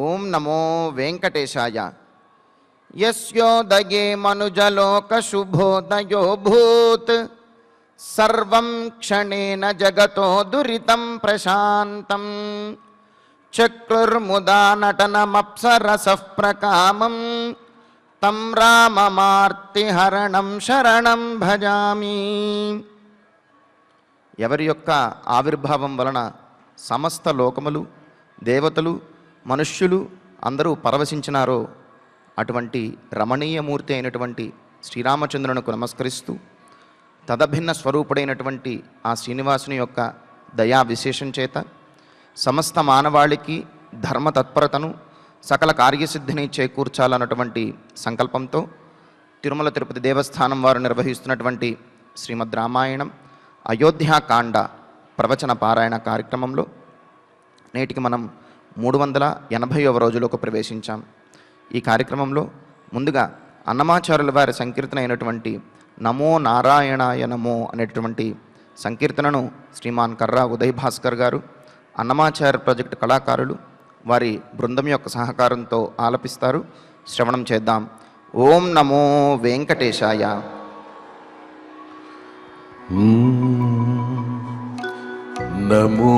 ఓం నమో వెంకటేశాయ. యస్యోదయే మనుజలోకశుభోదయోభూత్ సర్వం క్షణేన జగతో దురితం ప్రశాంతం చక్రుర్ముదా నటనమప్సరసః ప్రకామం తం రామమార్తిహరణం శరణం భజామి. ఎవరి యొక్క ఆవిర్భావం వలన సమస్త లోకములు, దేవతలు, మనుష్యులు అందరూ పరవశించినారో అటువంటి రమణీయమూర్తి అయినటువంటి శ్రీరామచంద్రునికి నమస్కరిస్తూ తదభిన్న స్వరూపుడైనటువంటి ఆ శ్రీనివాసుని యొక్క దయా విశేషం చేత సమస్త మానవాళికి ధర్మ తత్పరతను, సకల కార్యసిద్ధిని చేకూర్చాలన్నటువంటి సంకల్పంతో తిరుమల తిరుపతి దేవస్థానం వారు నిర్వహిస్తున్నటువంటి శ్రీమద్ రామాయణం అయోధ్యాకాండ ప్రవచన పారాయణ కార్యక్రమంలో నేటికి మనం 380వ రోజులోకి ప్రవేశించాం. ఈ కార్యక్రమంలో ముందుగా అన్నమాచార్యుల వారి సంకీర్తన అయినటువంటి నమో నారాయణాయ నమో అనేటువంటి సంకీర్తనను శ్రీమాన్ కర్రా ఉదయ్ భాస్కర్ గారు, అన్నమాచార్య ప్రాజెక్టు కళాకారులు వారి బృందం యొక్క సహకారంతో ఆలపిస్తారు. శ్రవణం చేద్దాం. ఓం నమో వెంకటేశాయ. నమో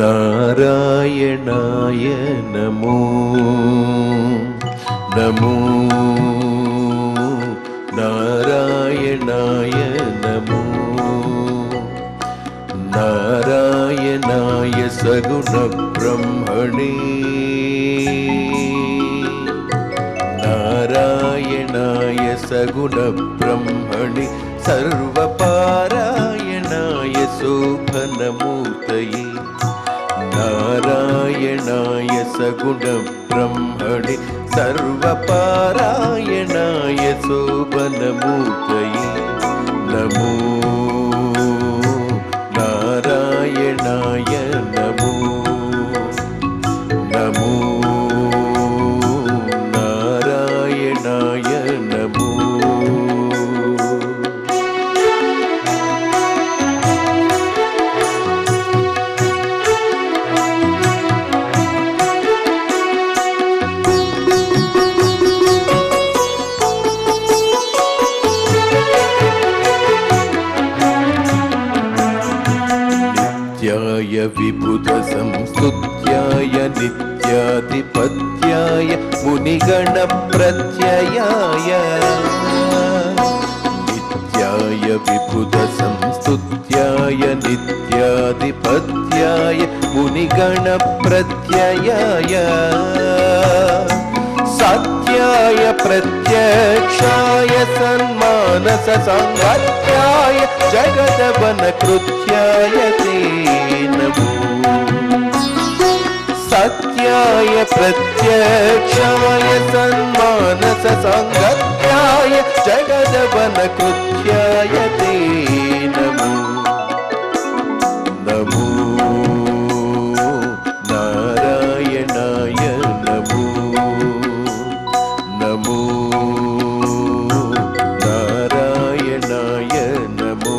నారాయణాయ నమో నమో నారాయణాయ నమో నారాయణాయ సగుణ బ్రహ్మణే నారాయణాయ సగుణ బ్రహ్మణి సర్వపారాయణాయ శోభనమూర్తయే నారాయణాయ సగుణ బ్రహ్మణి సర్వపారాయణాయ శోభనమూర్తయే నమో నారాయణాయ నమో నమో నారాయణాయ నమో. నిత్యాయ విబుధ సంస్తుత్యాయ నిత్యాధిపత్యాయ మునిగణ ప్రత్యయాయ నిత్యాయ విబుధ సంస్తుత్యాయ నిత్యాధిపత్యాయ మునిగణ ప్రత్యయాయ సత్యాయ ప్రత్యక్షాయ సన్మానస సంగత్యాయ జగదవన కృత్యాయ తే నమో సత్యాయ ప్రత్యక్షాయ సన్మానస సంగత్యాయ జగదవన కృత్యాయ తే నమో నమో నారాయణాయ నమో నమో నారాయణాయ నమో.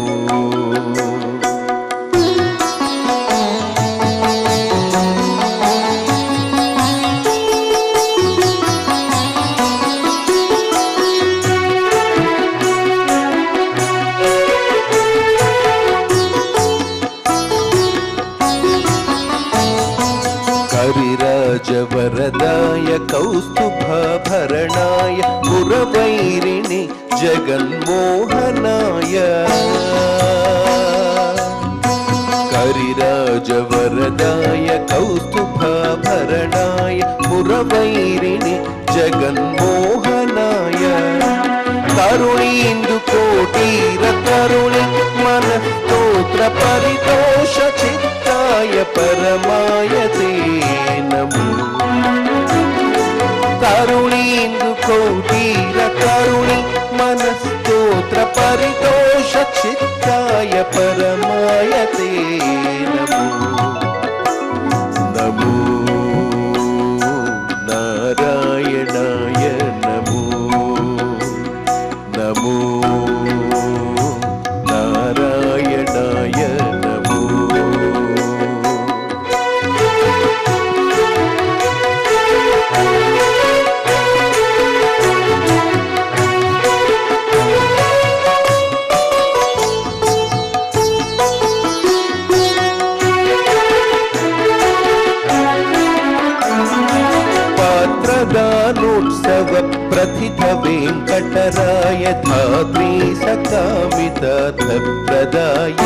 కరిరాజవరదాయ కౌస్తుభాభరణాయ పురవైరిణి జగన్మోహనాయ కరిరాజవరదాయ కౌస్తుభాభరణాయ పురవైరిణి జగన్మోహనాయ తరుణీందు కోటీర తరుణి మన స్తోత్ర పరితోష చిత్తాయ పరమాయ తే నమో తరుణీందు కోటీర తరుణి మన స్తోత్ర పరితోష చిత్తాయ పరమాయ తే నమో నమో నారాయణాయ నమో నమో నారాయణాయ నమో. पात्रदानोत्सव प्रथित वेङ्कटराय धात्री सकामितार्थप्रदाय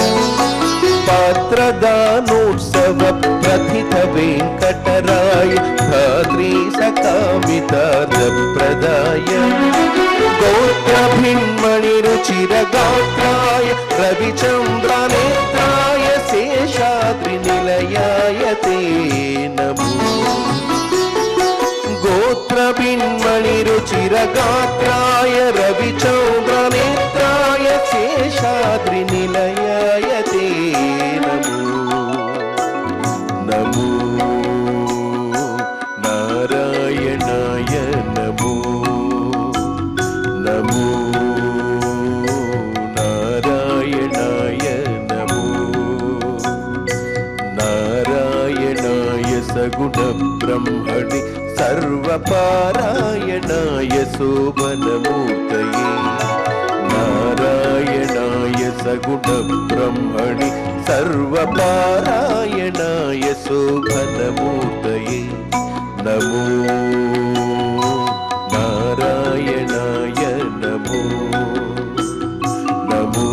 पात्रदानोत्सव प्रथित वेङ्कटराय धात्री सकामितार्थप्रदाय गोत्रभिन्मणिरुचिरगात्राय रविचन्द्रनेत्राय शेषाद्रिनिलयाय ते नमो गोत्रभिन्मणिरुचिरगात्राय रविचन्द्रनेत्राय शेषाद्रिनिलयाय ते नमो नमो नारायणाय नमो नमो नारायणाय नमो नारायणाय सगुणब्रह्मणि सर्वपारायणाय शोभनमूर्तये नारायणाय सगुणब्रह्मणि सर्वपारायणाय शोभनमूर्तये नमो नारायणाय नमो नमो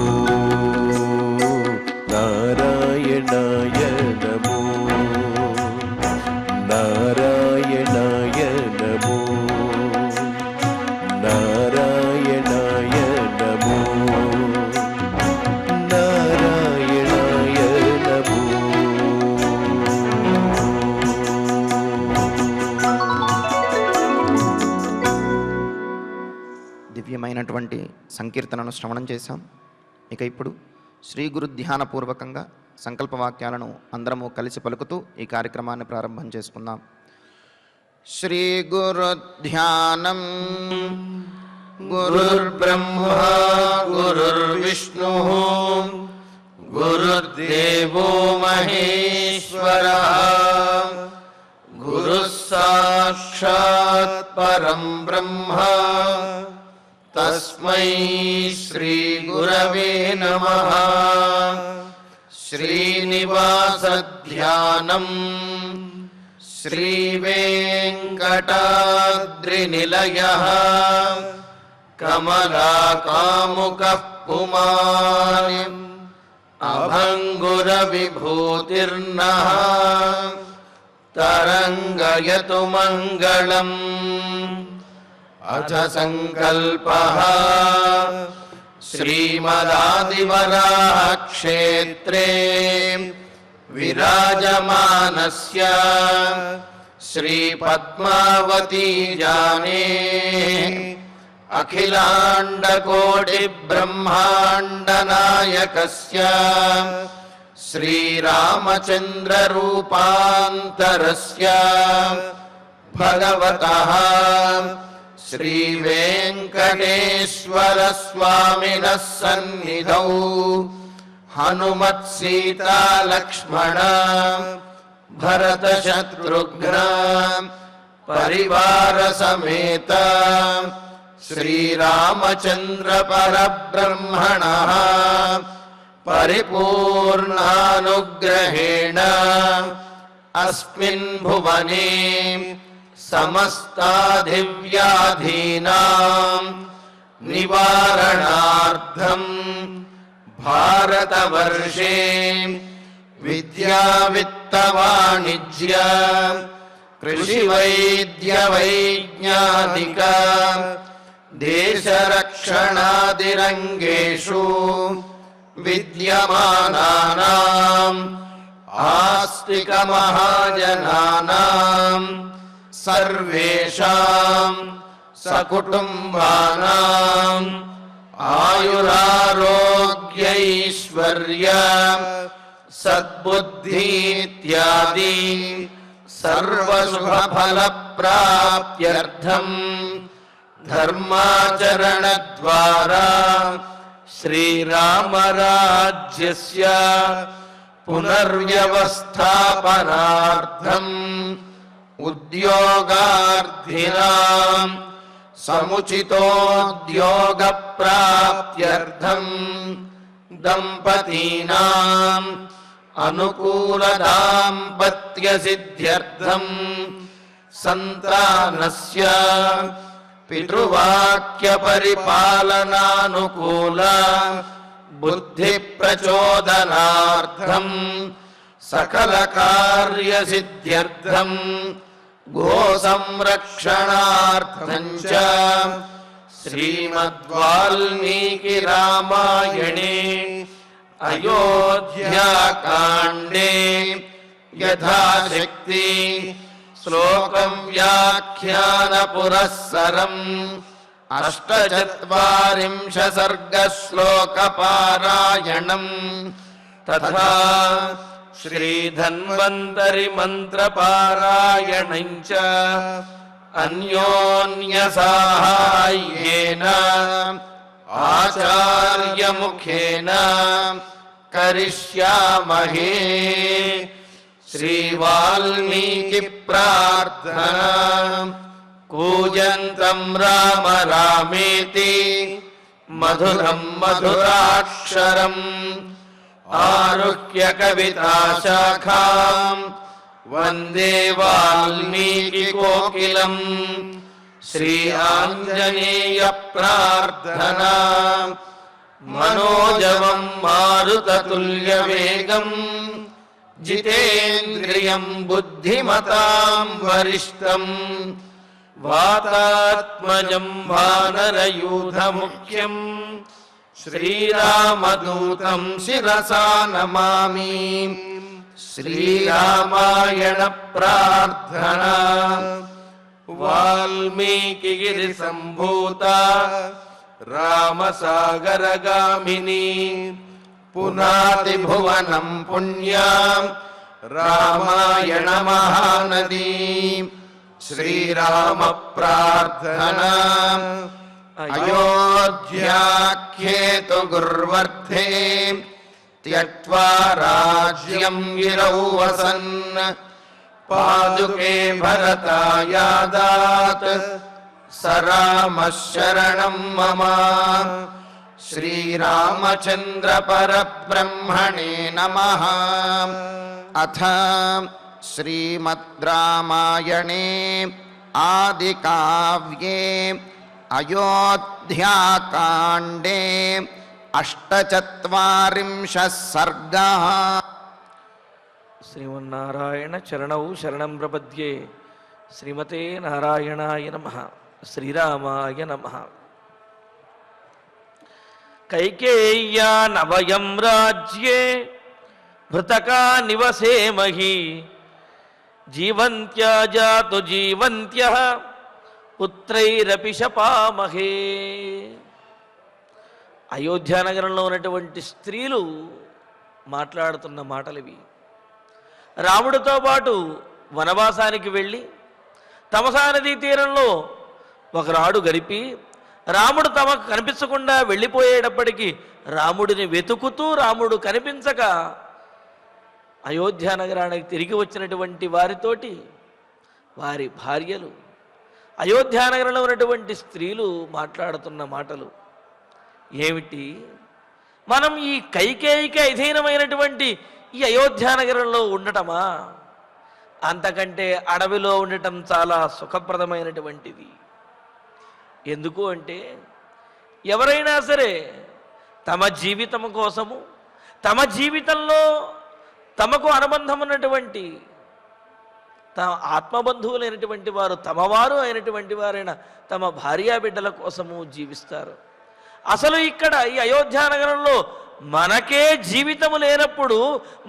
नारायणाय नमो नारायणाय नमो नारायणाय नमो नारायणाय नमो దివ్యమైనటువంటి సంకీర్తనను శ్రవణం చేశాం. ఇక ఇప్పుడు శ్రీ గురు ధ్యానపూర్వకంగా సంకల్పవాక్యాలను అందరము కలిసి పలుకుతూ ఈ కార్యక్రమాన్ని ప్రారంభం చేసుకుందాం. శ్రీ గురు ధ్యానం గురుర్బ్రహ్మా గురుర్విష్ణు గురుర్దేవో మహేశ్వరః గురుః సాక్షాత్ పరం బ్రహ్మ తస్మై శ్రీ గురవే నమః. శ్రీనివాస ధ్యానం శ్రీవేంకటాద్రినిలయః కమలాకాముకః పుమాన్ అభంగుర విభూతిర్నః తరంగయతు మంగళం. అథ సంకల్పః శ్రీమదాదివరాహ క్షేత్రే విరాజమానస్య శ్రీ పద్మావతీ జానే అఖిలాండకోటి బ్రహ్మాండ నాయకస్య శ్రీరామచంద్ర రూపాంతరస్య భగవతః శ్రీ వెంకటేశ్వర స్వామినః సన్నిధౌ హనుమత్ సీతా లక్ష్మణ భరత శత్రుఘ్న పరివార సమేత శ్రీరామచంద్ర పరబ్రహ్మణః పరిపూర్ణానుగ్రహేణ అస్మిన్ భువనే సమస్తాధివ్యాధీనాం నివారణార్థం భారతవర్షే విద్యా విత్త వాణిజ్య కృషి వైద్య వైజ్ఞానిక దేశరక్షణాదిరంగేషు విద్యమానానాం ఆస్తిక మహాజనానాం సర్వేషాం సకుటుంబానాం ఆయురారోగ్యైశ్వర్య సద్బుద్ధీత్యాది సర్వశుభఫలప్రాప్త్యర్థం ధర్మాచరణద్వారా శ్రీరామరాజ్యస్య పునర్వ్యవస్థాపనార్థం ఉద్యోగార్థినాం సముచితోద్యోగప్రాప్త్యర్థం దంపతీనాం అనుకూల దాంపత్య సిద్ధ్యర్థం సంతానస్య పితృవాక్య పరిపాలనానుకూల బుద్ధి ప్రచోదనార్థం సకల కార్య సిద్ధ్యర్థం గో సంరక్షణార్థం చ శ్రీమద్వాల్మీకి రామాయణే అయోధ్యాకాండే యథాశక్తి శ్లోకం వ్యాఖ్యాన పురస్సరం 48 సర్గ శ్లోక పారాయణం తథా శ్రీధన్వంతరి మంత్ర పారాయణం చ అన్యోన్య సాహాయ్యేన ఆచార్య ముఖేన కరిష్యామహే. శ్రీ వాల్మీకి ప్రార్థన. కూజంతం రామ రామేతి మధురం మధురాక్షరం ఆరుహ్య కవితా శాఖాం వందే వాల్మీకి కోకిలం. శ్రీ ఆంజనేయ ప్రార్థన. మనోజవం మారుతతుల్య వేగం జితేంద్రియం బుద్ధిమతాం వరిష్టం వాతాత్మజం వానరయూథ ముఖ్యం శ్రీరామదూతం శిరసా నమామి. శ్రీరామాయణ ప్రార్థన. వాల్మీకి గిరి సంభూత రామసాగరగామిని పునాతి భువనం పుణ్యాం రామాయణ మహానదీ. శ్రీరామ ప్రార్థన. అయోధ్యాఖ్యేతు గుర్వర్ధే త్యక్త్వా రాజ్యం గిరౌ వసన్ పాదుకే భరతాయాదాత్ స రామః శరణం మమ. శ్రీరామచంద్ర పరబ్రహ్మణే నమః. అథ శ్రీమద్ రామాయణే ఆదికావ్యే అయోధ్యాకాండే 48 సర్గః. శ్రీమన్నారాయణ చరణౌ శరణం ప్రపద్యే. శ్రీమతే నారాయణాయ నమః. శ్రీరామాయ నమః. కైకేయ్యా నవయం రాజ్యే భృతకా నివసేమహి జీవంత్యా జాతు జీవంత్యః పుత్రైరపి శపామహే. అయోధ్యానగరంలో ఉన్నటువంటి స్త్రీలు మాట్లాడుతున్న మాటలివి. రాముడితో పాటు వనవాసానికి వెళ్ళి తమసా నదీ తీరంలో ఒకనాడు గడిపి రాముడు తమకు కనిపించకుండా వెళ్ళిపోయేటప్పటికీ రాముడిని వెతుకుతూ రాముడు కనిపించక అయోధ్యానగరానికి తిరిగి వచ్చినటువంటి వారితోటి వారి భార్యలు అయోధ్యానగరంలో ఉన్నటువంటి స్త్రీలు మాట్లాడుతున్న మాటలు ఏమిటి? మనం ఈ కైకేయికి అధీనమైనటువంటి ఈ అయోధ్యానగరంలో ఉండటమా? అంతకంటే అడవిలో ఉండటం చాలా సుఖప్రదమైనటువంటిది. ఎందుకు అంటే ఎవరైనా సరే తమ జీవితం కోసము తమ జీవితంలో తమకు అనుబంధం ఉన్నటువంటి తమ ఆత్మబంధువులైనటువంటి వారు తమవారు అయినటువంటి వారైన తమ భార్యా బిడ్డల కోసము జీవిస్తారు. అసలు ఇక్కడ ఈ అయోధ్యానగరంలో మనకే జీవితము లేనప్పుడు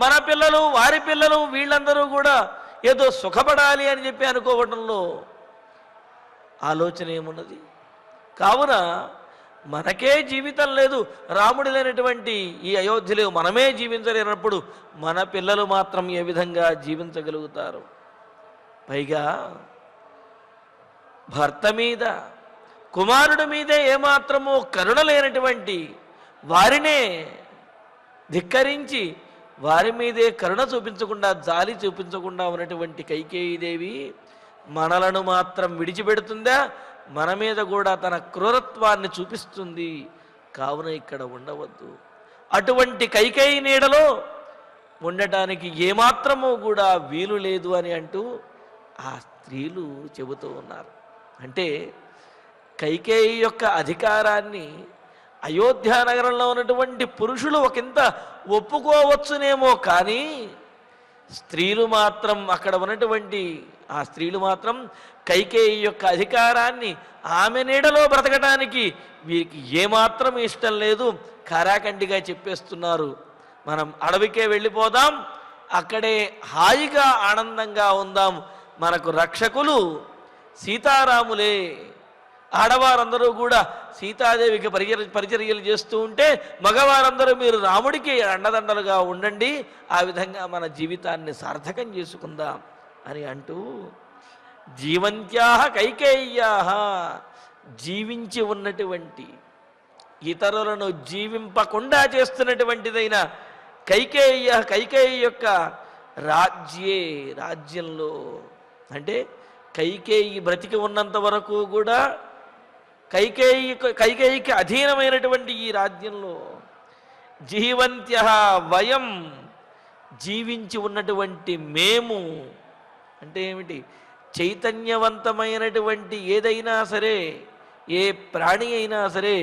మన పిల్లలు వారి పిల్లలు వీళ్ళందరూ కూడా ఏదో సుఖపడాలి అని చెప్పి అనుకోవడంలో ఆలోచన ఏమున్నది? కావున మనకే జీవితం లేదు, రాముడి లేనటువంటి ఈ అయోధ్యలో మనమే జీవించలేనప్పుడు మన పిల్లలు మాత్రం ఏ విధంగా జీవించగలుగుతారు? పైగా భర్త మీద కుమారుడి మీదే ఏమాత్రమో కరుణ లేనటువంటి వారినే ధిక్కరించి వారి మీదే కరుణ చూపించకుండా జాలి చూపించకుండా ఉన్నటువంటి కైకేయీదేవి మనలను మాత్రం విడిచిపెడుతుందా? మన మీద కూడా తన క్రూరత్వాన్ని చూపిస్తుంది. కావున ఇక్కడ ఉండవద్దు. అటువంటి కైకేయి నీడలో ఉండటానికి ఏమాత్రమూ కూడా వీలు లేదు అని అంటూ ఆ స్త్రీలు చెబుతూ ఉన్నారు. అంటే కైకేయి యొక్క అధికారాన్ని అయోధ్య నగరంలో ఉన్నటువంటి పురుషులు ఒకంత ఒప్పుకోవచ్చునేమో, కానీ స్త్రీలు మాత్రం, అక్కడ ఉన్నటువంటి ఆ స్త్రీలు మాత్రం కైకేయి యొక్క అధికారాన్ని, ఆమె నీడలో బ్రతకడానికి వీరికి ఏమాత్రం ఇష్టం లేదు. కారాకండిగా చెప్పేస్తున్నారు, మనం అడవికే వెళ్ళిపోదాం, అక్కడే హాయిగా ఆనందంగా ఉందాం, మనకు రక్షకులు సీతారాములే. ఆడవారందరూ కూడా సీతాదేవికి పరిచర్యలు చేస్తూ ఉంటే, మగవారందరూ మీరు రాముడికి అండదండలుగా ఉండండి, ఆ విధంగా మన జీవితాన్ని సార్థకం చేసుకుందాం అని అంటూ, జీవంత్యాహ కైకేయ్యాహ, జీవించి ఉన్నటువంటి, ఇతరులను జీవింపకుండా చేస్తున్నటువంటిదైన కైకేయి యొక్క రాజ్యంలో, అంటే కైకేయి బ్రతికి ఉన్నంత వరకు కూడా కైకేయికి అధీనమైనటువంటి ఈ రాజ్యంలో జీవంత్య వయం, జీవించి ఉన్నటువంటి మేము, అంటే ఏమిటి? చైతన్యవంతమైనటువంటి ఏదైనా సరే, ఏ ప్రాణి అయినా సరే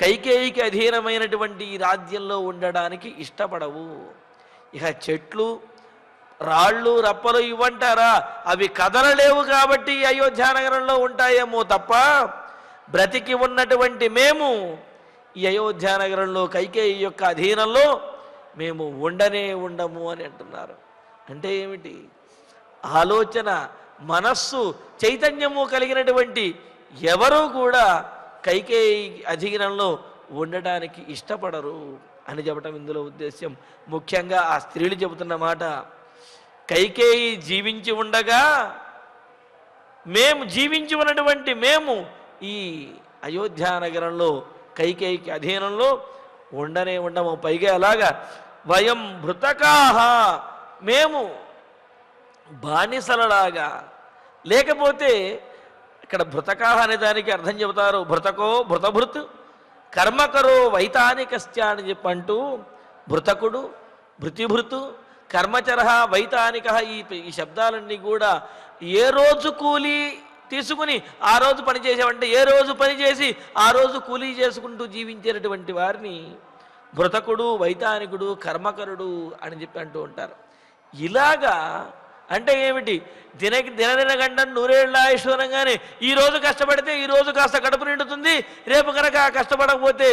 కైకేయికి అధీనమైనటువంటి ఈ రాజ్యంలో ఉండడానికి ఇష్టపడవు. ఇక చెట్లు, రాళ్ళు, రప్పలు ఇవ్వంటారా? అవి కదలలేవు కాబట్టి అయోధ్య నగరంలో ఉంటాయేమో తప్ప, బ్రతికి ఉన్నటువంటి మేము ఈ అయోధ్య నగరంలో కైకేయి యొక్క అధీనంలో మేము ఉండము అని అంటున్నారు. అంటే ఏమిటి? ఆలోచన, మనస్సు, చైతన్యము కలిగినటువంటి ఎవరూ కూడా కైకేయి అధీనంలో ఉండడానికి ఇష్టపడరు అని చెప్పటం ఇందులో ఉద్దేశ్యం. ముఖ్యంగా ఆ స్త్రీలు చెబుతున్న మాట, కైకేయి జీవించి ఉండగా జీవించి ఉన్నటువంటి మేము ఈ అయోధ్య నగరంలో కైకేయికి అధీనంలో ఉండము. పైగా అలాగా వయం భృతకాహ, మేము బానిసలలాగా, లేకపోతే ఇక్కడ భృతకాహ అనే దానికి అర్థం చెబుతారు, భృతకో భృతభృత్ కర్మకరో వైతానికస్య అని చెప్పంటూ, భృతకుడు, భృతిభృతు, కర్మచర, వైతానిక, ఈ శబ్దాలన్నీ కూడా ఏ రోజు కూలీ తీసుకుని ఆ రోజు పని చేసేవంటే, ఏ రోజు పని చేసి ఆ రోజు కూలీ చేసుకుంటూ జీవించేటటువంటి వారిని భృతకుడు, వైతానికుడు, కర్మకరుడు అని చెప్పి అంటూ ఉంటారు. ఇలాగా అంటే ఏమిటి? దినదిన గండం నూరేళ్ళ ఆయుష్వరంగానే ఈరోజు కష్టపడితే ఈరోజు కాస్త కడుపు నిండుతుంది, రేపు కనుక కష్టపడకపోతే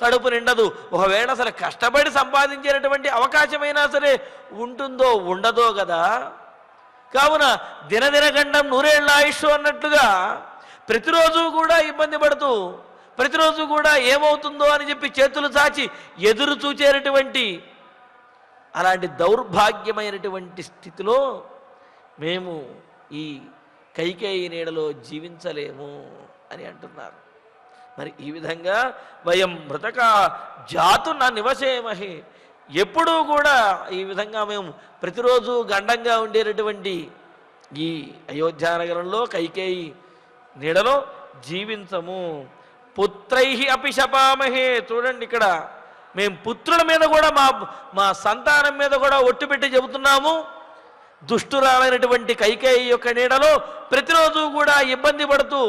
కడుపు నిండదు. ఒకవేళ అసలు కష్టపడి సంపాదించేటటువంటి అవకాశమైనా సరే ఉంటుందో ఉండదో కదా. కావున దినదిన గండం నూరేళ్ళ ఆయుష్ అన్నట్లుగా ప్రతిరోజు కూడా ఇబ్బంది పడుతూ, ప్రతిరోజు కూడా ఏమవుతుందో అని చెప్పి చేతులు చాచి ఎదురు చూచేటటువంటి అలాంటి దౌర్భాగ్యమైనటువంటి స్థితిలో మేము ఈ కైకేయి నీడలో జీవించలేము అని అంటున్నారు. మరి ఈ విధంగా వయం మృతక జాతు నా నివసేమహి, ఎప్పుడూ కూడా ఈ విధంగా మేము ప్రతిరోజు గండంగా ఉండేటటువంటి ఈ అయోధ్య నగరంలో కైకేయి నీడలో జీవించము. పుత్రై అపి శపామహే, చూడండి ఇక్కడ మేము పుత్రుల మీద కూడా మా సంతానం మీద కూడా ఒట్టు పెట్టి చెబుతున్నాము, దుష్టురాలైనటువంటి కైకేయి యొక్క నీడలో ప్రతిరోజు కూడా ఇబ్బంది పడుతూ,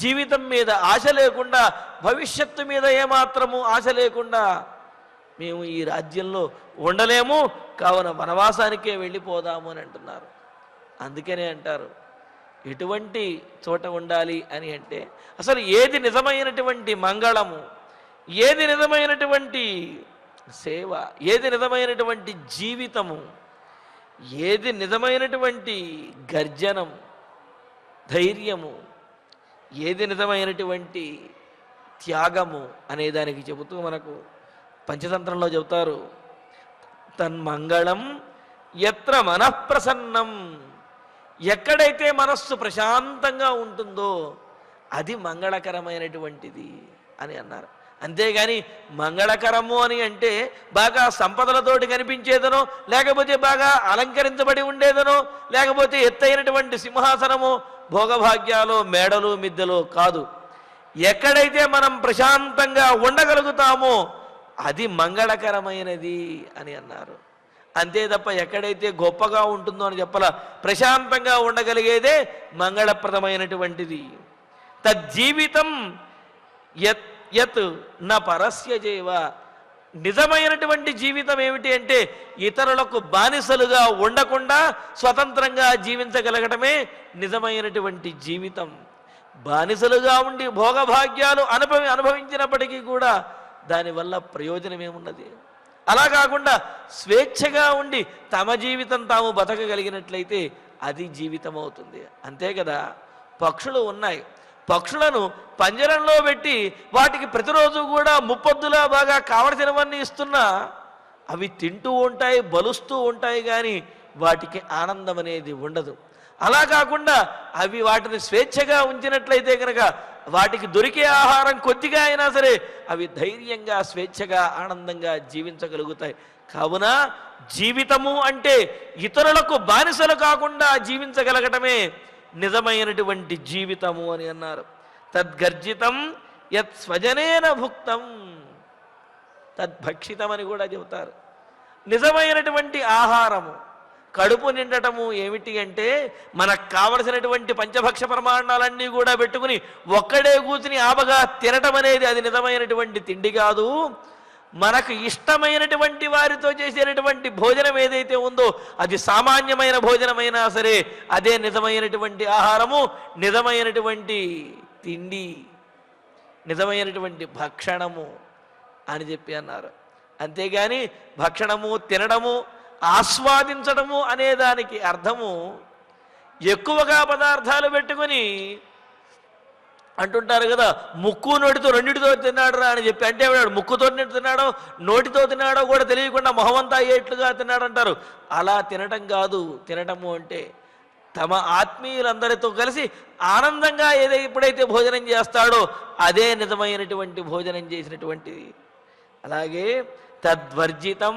జీవితం మీద ఆశ లేకుండా, భవిష్యత్తు మీద ఏమాత్రము ఆశ లేకుండా మేము ఈ రాజ్యంలో ఉండలేము, కావున వనవాసానికే వెళ్ళిపోదాము అని అంటున్నారు. అందుకనే అంటారు, ఎటువంటి చోట ఉండాలి అని అంటే, అసలు ఏది నిజమైనటువంటి మంగళము, ఏది నిజమైనటువంటి సేవ, ఏది నిజమైనటువంటి జీవితము, ఏది నిజమైనటువంటి గర్జనం, ధైర్యము, ఏది నిజమైనటువంటి త్యాగము అనేదానికి చెబుతూ మనకు పంచతంత్రంలో చెబుతారు, తన్మంగళం ఎత్ర మనఃప్రసన్నం, ఎక్కడైతే మనస్సు ప్రశాంతంగా ఉంటుందో అది మంగళకరమైనటువంటిది అని అన్నారు. అంతేగాని మంగళకరము అని అంటే బాగా సంపదలతోటి కనిపించేదనో, లేకపోతే బాగా అలంకరించబడి ఉండేదనో, లేకపోతే ఎత్తైనటువంటి సింహాసనము, భోగభాగ్యాలు, మేడలు, మిద్దెలు కాదు. ఎక్కడైతే మనం ప్రశాంతంగా ఉండగలుగుతామో అది మంగళకరమైనది అని అన్నారు. అంతే తప్ప ఎక్కడైతే గొప్పగా ఉంటుందో అని చెప్పాల. ప్రశాంతంగా ఉండగలిగేదే మంగళప్రదమైనటువంటిది. తజ్జీవితం యత్ యత్ న పరస్య జీవ. నిజమైనటువంటి జీవితం ఏమిటి అంటే ఇతరులకు బానిసలుగా ఉండకుండా స్వతంత్రంగా జీవించగలగటమే నిజమైనటువంటి జీవితం. బానిసలుగా ఉండి భోగభాగ్యాలు అనుభవించినప్పటికీ కూడా దానివల్ల ప్రయోజనం ఏమున్నది? అలా కాకుండా స్వేచ్ఛగా ఉండి తమ జీవితం తాము బతకగలిగినట్లయితే అది జీవితం అవుతుంది. అంతే కదా. పక్షులు ఉన్నాయి, పక్షులను పంజరంలో పెట్టి వాటికి ప్రతిరోజు కూడా ముప్పొద్దులా బాగా కావలసినవన్నీ ఇస్తున్నా అవి తింటూ ఉంటాయి, బలుస్తూ ఉంటాయి, కానీ వాటికి ఆనందం అనేది ఉండదు. అలా కాకుండా అవి వాటిని స్వేచ్ఛగా ఉంచినట్లయితే కనుక వాటికి దొరికే ఆహారం కొద్దిగా అయినా సరే అవి ధైర్యంగా స్వేచ్ఛగా ఆనందంగా జీవించగలుగుతాయి. కావున జీవితము అంటే ఇతరులకు బానిసలు కాకుండా జీవించగలగటమే నిజమైనటువంటి జీవితము అని అన్నారు. తద్గర్జితం యత్ స్వజనేన భుక్తం తద్భక్షితం అని కూడా చెబుతారు. నిజమైనటువంటి ఆహారము, కడుపు నిండటము ఏమిటి అంటే మనకు కావలసినటువంటి పంచభక్ష ప్రమాణాలన్నీ కూడా పెట్టుకుని ఒక్కడే కూర్చుని ఆబగా తినటం అనేది అది నిజమైనటువంటి తిండి కాదు. మనకు ఇష్టమైనటువంటి వారితో చేసేటటువంటి భోజనం ఏదైతే ఉందో అది సామాన్యమైన భోజనమైనా సరే అదే నిజమైనటువంటి ఆహారము, నిజమైనటువంటి తిండి, నిజమైనటువంటి భక్షణము అని చెప్పి అన్నారు. అంతేగాని భక్షణము, తినడము, ఆస్వాదించడము అనే దానికి అర్థము ఎక్కువగా పదార్థాలు పెట్టుకుని అంటుంటారు కదా, ముక్కు నోటితో రెండిటితో తిన్నాడు రా అని చెప్పి. అంటే ముక్కుతో తిన్నాడో నోటితో తిన్నాడో కూడా తెలియకుండా మొహమంతా అయ్యేట్లుగా తిన్నాడు అంటారు. అలా తినటం కాదు. తినటము అంటే తమ ఆత్మీయులందరితో కలిసి ఆనందంగా ఎప్పుడైతే భోజనం చేస్తాడో అదే నిజమైనటువంటి భోజనం చేసినటువంటిది. అలాగే తద్వర్జితం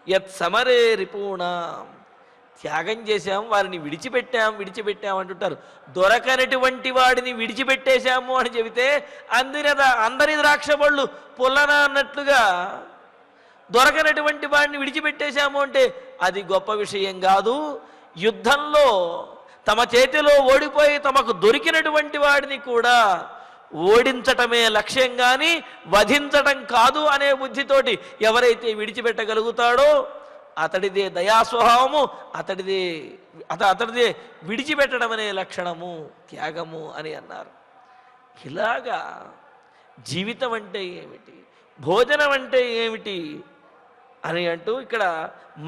యత్ సమరే రిపూణాం. త్యాగం చేశాం, వారిని విడిచిపెట్టాం అంటుంటారు. దొరకనటువంటి వాడిని విడిచిపెట్టేశాము అని చెబితే అందరి ద్రాక్ష పళ్ళు పుల్లనా అన్నట్లుగా దొరకనటువంటి వాడిని విడిచిపెట్టేశాము అంటే అది గొప్ప విషయం కాదు. యుద్ధంలో తమ చేతిలో ఓడిపోయి తమకు దొరికినటువంటి వాడిని కూడా ఓడించటమే లక్ష్యం కానీ వధించటం కాదు అనే బుద్ధితోటి ఎవరైతే విడిచిపెట్టగలుగుతాడో అతడిదే దయాస్వభావము, అతడిదే విడిచిపెట్టడం అనే లక్షణము, త్యాగము అని అన్నారు. ఇలాగా జీవితం అంటే ఏమిటి, భోజనం అంటే ఏమిటి అని అంటూ ఇక్కడ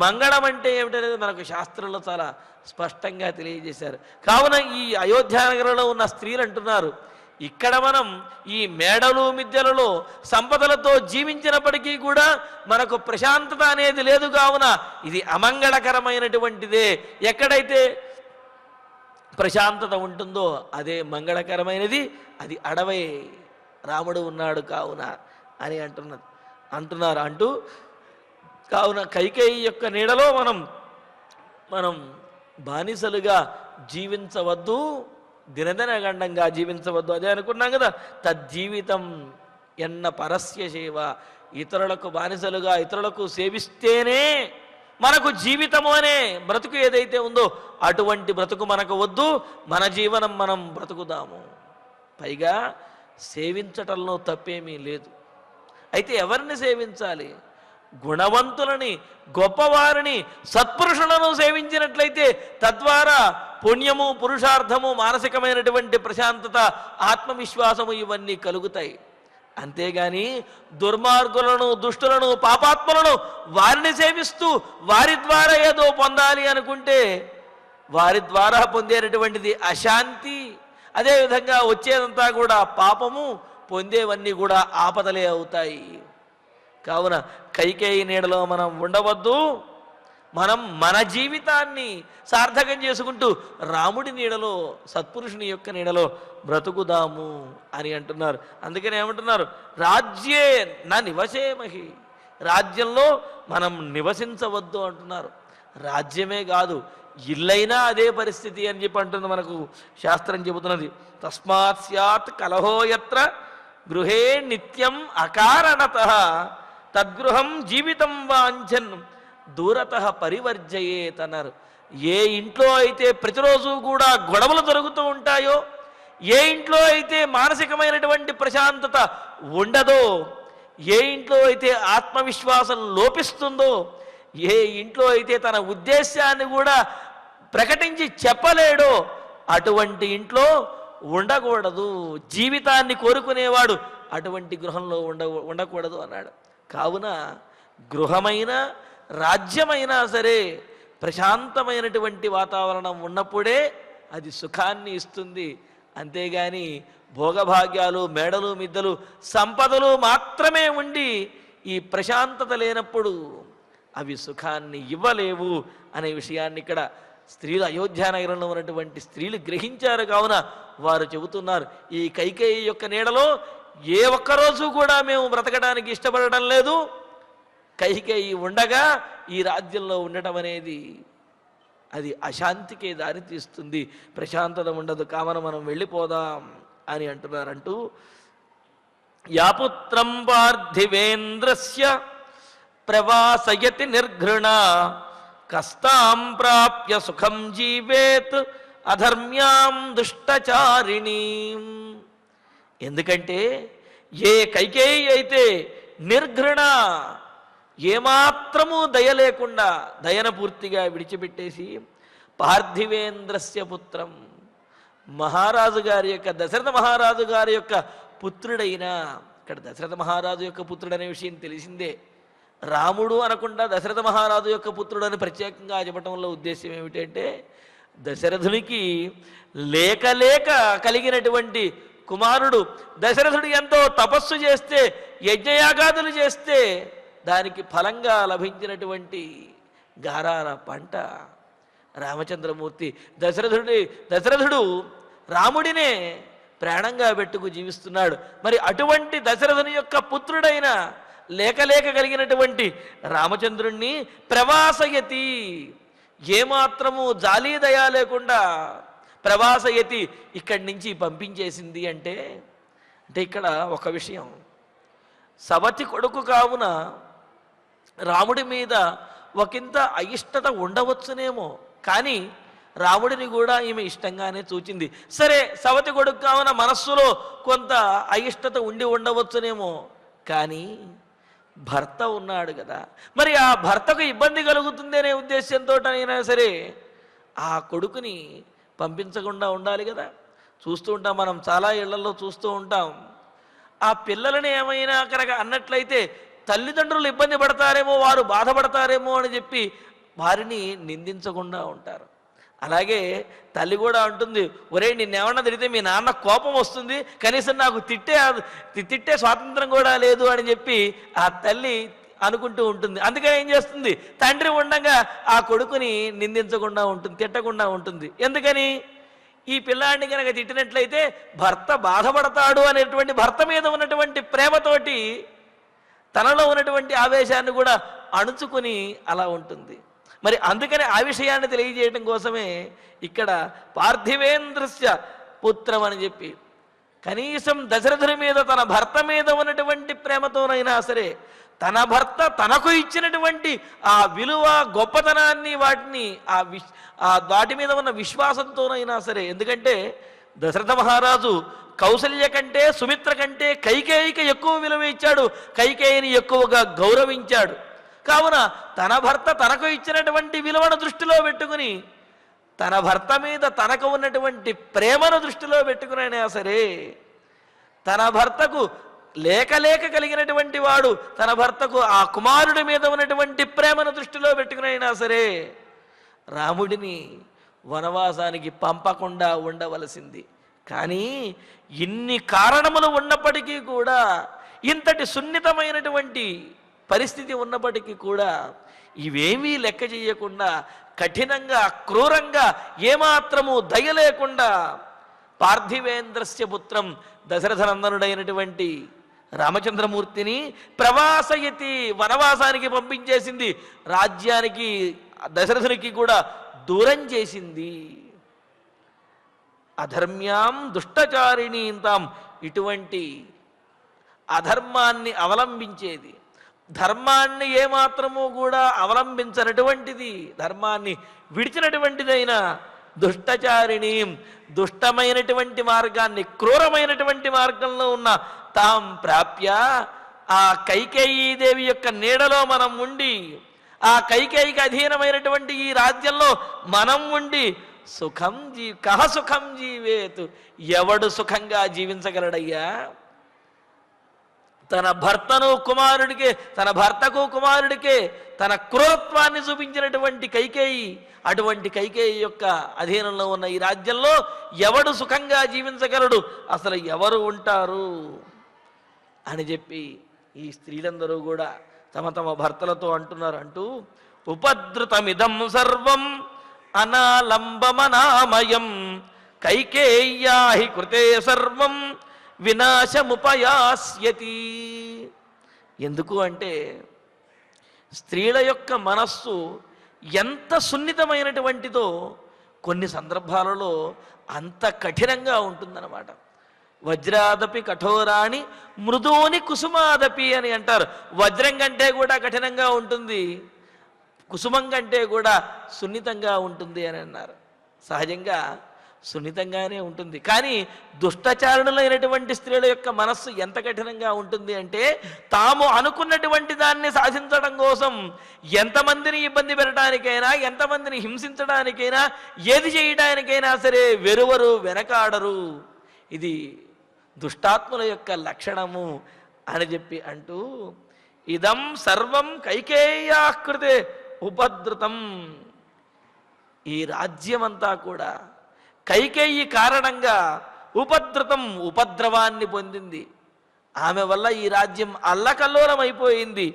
మంగళం అంటే ఏమిటనేది మనకు శాస్త్రంలో చాలా స్పష్టంగా తెలియజేశారు. కావున ఈ అయోధ్యానగరంలో ఉన్న స్త్రీలు అంటున్నారు, ఇక్కడ మనం ఈ మేడలు మిద్దెలలో సంపదలతో జీవించినప్పటికీ కూడా మనకు ప్రశాంతత అనేది లేదు. కావున ఇది అమంగళకరమైనటువంటిదే. ఎక్కడైతే ప్రశాంతత ఉంటుందో అదే మంగళకరమైనది, అది అడవే, రాముడు ఉన్నాడు కావున అని అంటూ కావున కైకేయి యొక్క నీడలో మనం బానిసలుగా జీవించవద్దు, దినదినగండంగా జీవించవద్దు. అదే అనుకున్నాం కదా, తజ్జీవితం ఎన్న పరస్య సేవ. ఇతరులకు బానిసలుగా ఇతరులకు సేవిస్తేనే మనకు జీవితము అనే బ్రతుకు ఏదైతే ఉందో అటువంటి బ్రతుకు మనకు వద్దు. మన జీవనం మనం బ్రతుకుదాము. పైగా సేవించటంలో తప్పేమీ లేదు. అయితే ఎవరిని సేవించాలి? గుణవంతులని, గొప్పవారిని, సత్పురుషులను సేవించినట్లయితే తద్వారా పుణ్యము, పురుషార్థము, మానసికమైనటువంటి ప్రశాంతత, ఆత్మవిశ్వాసము ఇవన్నీ కలుగుతాయి. అంతేగాని దుర్మార్గులను, దుష్టులను, పాపాత్ములను వారిని సేవిస్తూ వారి ద్వారా ఏదో పొందాలి అనుకుంటే వారి ద్వారా పొందేటటువంటిది అశాంతి, అదేవిధంగా వచ్చేదంతా కూడా పాపము, పొందేవన్నీ కూడా ఆపదలే అవుతాయి. కావున కైకేయి నీడలో మనం ఉండవద్దు. మనం మన జీవితాన్ని సార్థకం చేసుకుంటూ రాముడి నీడలో, సత్పురుషుని యొక్క నీడలో బ్రతుకుదాము అని అంటున్నారు. అందుకని ఏమంటున్నారు? రాజ్యే నా నివసేమహి. రాజ్యంలో మనం నివసించవద్దు అంటున్నారు. రాజ్యమే కాదు, ఇల్లైనా అదే పరిస్థితి అని చెప్పి అంటుంది మనకు శాస్త్రం చెబుతున్నది. తస్మాత్ స్యాత్ కలహో యత్ర గృహే నిత్యం అకారణతః తద్గృహం జీవితం వాంఛన్ దూరత పరివర్జయేత్ అన్నారు. ఏ ఇంట్లో అయితే ప్రతిరోజు కూడా గొడవలు జరుగుతూ ఉంటాయో, ఏ ఇంట్లో అయితే మానసికమైనటువంటి ప్రశాంతత ఉండదో, ఏ ఇంట్లో అయితే ఆత్మవిశ్వాసం లోపిస్తుందో, ఏ ఇంట్లో అయితే తన ఉద్దేశాన్ని కూడా ప్రకటించి చెప్పలేడో అటువంటి ఇంట్లో ఉండకూడదు. జీవితాన్ని కోరుకునేవాడు అటువంటి గృహంలో ఉండకూడదు అన్నాడు. కావున గృహమైన రాజ్యమైనా సరే ప్రశాంతమైనటువంటి వాతావరణం ఉన్నప్పుడే అది సుఖాన్ని ఇస్తుంది. అంతేగాని భోగభాగ్యాలు, మేడలు, మిద్దలు, సంపదలు మాత్రమే ఉండి ఈ ప్రశాంతత లేనప్పుడు అవి సుఖాన్ని ఇవ్వలేవు అనే విషయాన్ని ఇక్కడ స్త్రీలు, అయోధ్యానగరంలో ఉన్నటువంటి స్త్రీలు గ్రహించారు. కావున వారు చెబుతున్నారు, ఈ కైకేయి యొక్క నీడలో ఏ ఒక్కరోజు కూడా మేము బ్రతకడానికి ఇష్టపడడం లేదు. కైకేయి ఉండగా ఈ రాజ్యంలో ఉండటం అనేది అది అశాంతికే దారితీస్తుంది, ప్రశాంతత ఉండదు. కావున మనం వెళ్ళిపోదాం అని అంటున్నారంటూ యాపుత్రం పార్థివేంద్రస్య ప్రవాసయతి నిర్ఘృణ కస్తాం ప్రాప్య సుఖం జీవేత్ అధర్మ్యాం దుష్టచారిణీ. ఎందుకంటే ఏ కైకేయి అయితే నిర్ఘృణ, ఏమాత్రము దయ లేకుండా దయను పూర్తిగా విడిచిపెట్టేసి పార్థివేంద్రస్య పుత్రం, మహారాజు గారి యొక్క, దశరథ మహారాజు గారి యొక్క పుత్రుడైన, ఇక్కడ దశరథ మహారాజు యొక్క పుత్రుడనే విషయం తెలిసిందే. రాముడు అనకుండా దశరథ మహారాజు యొక్క పుత్రుడు అని ప్రత్యేకంగా చెప్పటంలో ఉద్దేశం ఏమిటంటే, దశరథునికి లేక లేక కలిగినటువంటి కుమారుడు. దశరథుడు ఎంతో తపస్సు చేస్తే, యజ్ఞయాగాదులు చేస్తే దానికి ఫలంగా లభించినటువంటి గారాల పంట రామచంద్రమూర్తి. దశరథుడు రాముడినే ప్రాణంగా పెట్టుకు జీవిస్తున్నాడు. మరి అటువంటి దశరథుని యొక్క పుత్రుడైన లేక లేక కలిగినటువంటి రామచంద్రుణ్ణి ప్రవాసయతి, ఏమాత్రము జాలి దయా లేకుండా ప్రవాసయతి, ఇక్కడి నుంచి పంపించేసింది. అంటే ఇక్కడ ఒక విషయం, సవతి కొడుకు కావున రాముడి మీద ఒకంత అయిష్టత ఉండవచ్చునేమో, కానీ రాముడిని కూడా ఈమె ఇష్టంగానే చూచింది. సరే, సవతి కొడుకు కావున మనస్సులో కొంత అయిష్టత ఉండి ఉండవచ్చునేమో, కానీ భర్త ఉన్నాడు కదా, మరి ఆ భర్తకు ఇబ్బంది కలుగుతుంది అనే ఉద్దేశంతో అయినా సరే ఆ కొడుకుని పంపించకుండా ఉండాలి కదా. చూస్తూ ఉంటాం మనం, చాలా ఇళ్లలో చూస్తూ ఉంటాం. ఆ పిల్లలని ఏమైనా కనుక అన్నట్లయితే తల్లిదండ్రులు ఇబ్బంది పడతారేమో, వారు బాధపడతారేమో అని చెప్పి వారిని నిందించకుండా ఉంటారు. అలాగే తల్లి కూడా అంటుంది, ఒరే నిన్నేమన్నా తిడితే మీ నాన్న కోపం వస్తుంది, కనీసం నాకు తిట్టే స్వాతంత్రం కూడా లేదు అని చెప్పి ఆ తల్లి అనుకుంటూ ఉంటుంది. అందుకని ఏం చేస్తుంది, తండ్రి ఉండగా ఆ కొడుకుని నిందించకుండా ఉంటుంది, తిట్టకుండా ఉంటుంది. ఎందుకని, ఈ పిల్లాడిని కనుక తిట్టినట్లయితే భర్త బాధపడతాడు అనేటువంటి, భర్త మీద ఉన్నటువంటి ప్రేమతోటి తనలో ఉన్నటువంటి ఆవేశాన్ని కూడా అణుచుకుని అలా ఉంటుంది. మరి అందుకని ఆ విషయాన్ని తెలియజేయడం కోసమే ఇక్కడ పార్థివేంద్రస్య పుత్రం అని చెప్పి, కనీసం దశరథుని మీద, తన భర్త మీద ఉన్నటువంటి ప్రేమతోనైనా సరే, తన భర్త తనకు ఇచ్చినటువంటి ఆ విలువ, గొప్పతనాన్ని, వాటిని వాటి మీద ఉన్న విశ్వాసంతోనైనా సరే. ఎందుకంటే దశరథ మహారాజు కౌసల్య కంటే, సుమిత్ర కంటే కైకేయికి ఎక్కువ విలువ ఇచ్చాడు, కైకేయిని ఎక్కువగా గౌరవించాడు. కావున తన భర్త తనకు ఇచ్చినటువంటి విలువను దృష్టిలో పెట్టుకుని, తన భర్త మీద తనకు ఉన్నటువంటి ప్రేమను దృష్టిలో పెట్టుకునైనా సరే, తన భర్తకు లేక లేక కలిగినటువంటి వాడు తన భర్తకు ఆ కుమారుడి మీద ఉన్నటువంటి ప్రేమను దృష్టిలో పెట్టుకునైనా సరే రాముడిని వనవాసానికి పంపకుండా ఉండవలసింది. కానీ ఇన్ని కారణములు ఉన్నప్పటికీ కూడా, ఇంతటి సున్నితమైనటువంటి పరిస్థితి ఉన్నప్పటికీ కూడా ఇవేమీ లెక్క చేయకుండా, కఠినంగా, క్రూరంగా, ఏమాత్రము దయ లేకుండా పార్థివేంద్రస్య పుత్రం దశరథనందనుడైనటువంటి రామచంద్రమూర్తిని ప్రవాసయతి, వనవాసానికి పంపించేసింది, రాజ్యానికి, దశరథునికి కూడా దూరం చేసింది. అధర్మ్యాం దుష్టచారిణీంతాం, ఇటువంటి అధర్మాన్ని అవలంబించేది, ధర్మాన్ని ఏమాత్రము కూడా అవలంబించనటువంటిది, ధర్మాన్ని విడిచినటువంటిదైన దుష్టచారిణి, దుష్టమైనటువంటి మార్గాన్ని, క్రూరమైనటువంటి మార్గంలో ఉన్న తాం ప్రాప్య, ఆ కైకేయీదేవి యొక్క నీడలో మనం ఉండి, ఆ కైకేయికి అధీనమైనటువంటి ఈ రాజ్యంలో మనం ఉండి కహ సుఖం జీవేతు, ఎవడు సుఖంగా జీవించగలడయ్యా? తన భర్తకు కుమారుడికే తన క్రూరత్వాన్ని చూపించినటువంటి కైకేయి, అటువంటి కైకేయి యొక్క అధీనంలో ఉన్న ఈ రాజ్యంలో ఎవడు సుఖంగా జీవించగలడు? అసలు ఎవరు ఉంటారు అని చెప్పి ఈ స్త్రీలందరూ కూడా తమ తమ భర్తలతో అంటూ ఉపద్రుతమిదం సర్వం అనాలంబమనామయం కైకేయ్యాహి కృతే సర్వం వినాశముపయాస్యతి. ఎందుకు అంటే స్త్రీల యొక్క మనస్సు ఎంత సున్నితమైనటువంటిదో కొన్ని సందర్భాలలో అంత కఠినంగా ఉంటుందన్నమాట. వజ్రాదపి కఠోరాణి మృదూని కుసుమాదపి అని అంటారు. వజ్రం కంటే కూడా కఠినంగా ఉంటుంది, కుసుమం కంటే కూడా సున్నితంగా ఉంటుంది అని అన్నారు. సహజంగా సున్నితంగానే ఉంటుంది, కానీ దుష్టచారుణులైనటువంటి స్త్రీల యొక్క మనస్సు ఎంత కఠినంగా ఉంటుంది అంటే తాము అనుకున్నటువంటి దాన్ని సాధించడం కోసం ఎంతమందిని ఇబ్బంది పెట్టడానికైనా, ఎంతమందిని హింసించడానికైనా, ఏది చేయడానికైనా సరే వెనకాడరు. ఇది దుష్టాత్ముల యొక్క లక్షణము అని చెప్పి అంటూ ఇదం సర్వం కైకేయ్యాకృతే ఉపద్రుతం, ఈ రాజ్యమంతా కూడా కైకేయి కారణంగా ఉపద్రవాన్ని పొందింది. ఆమె వల్ల ఈ రాజ్యం అల్లకల్లోలం అయిపోయింది.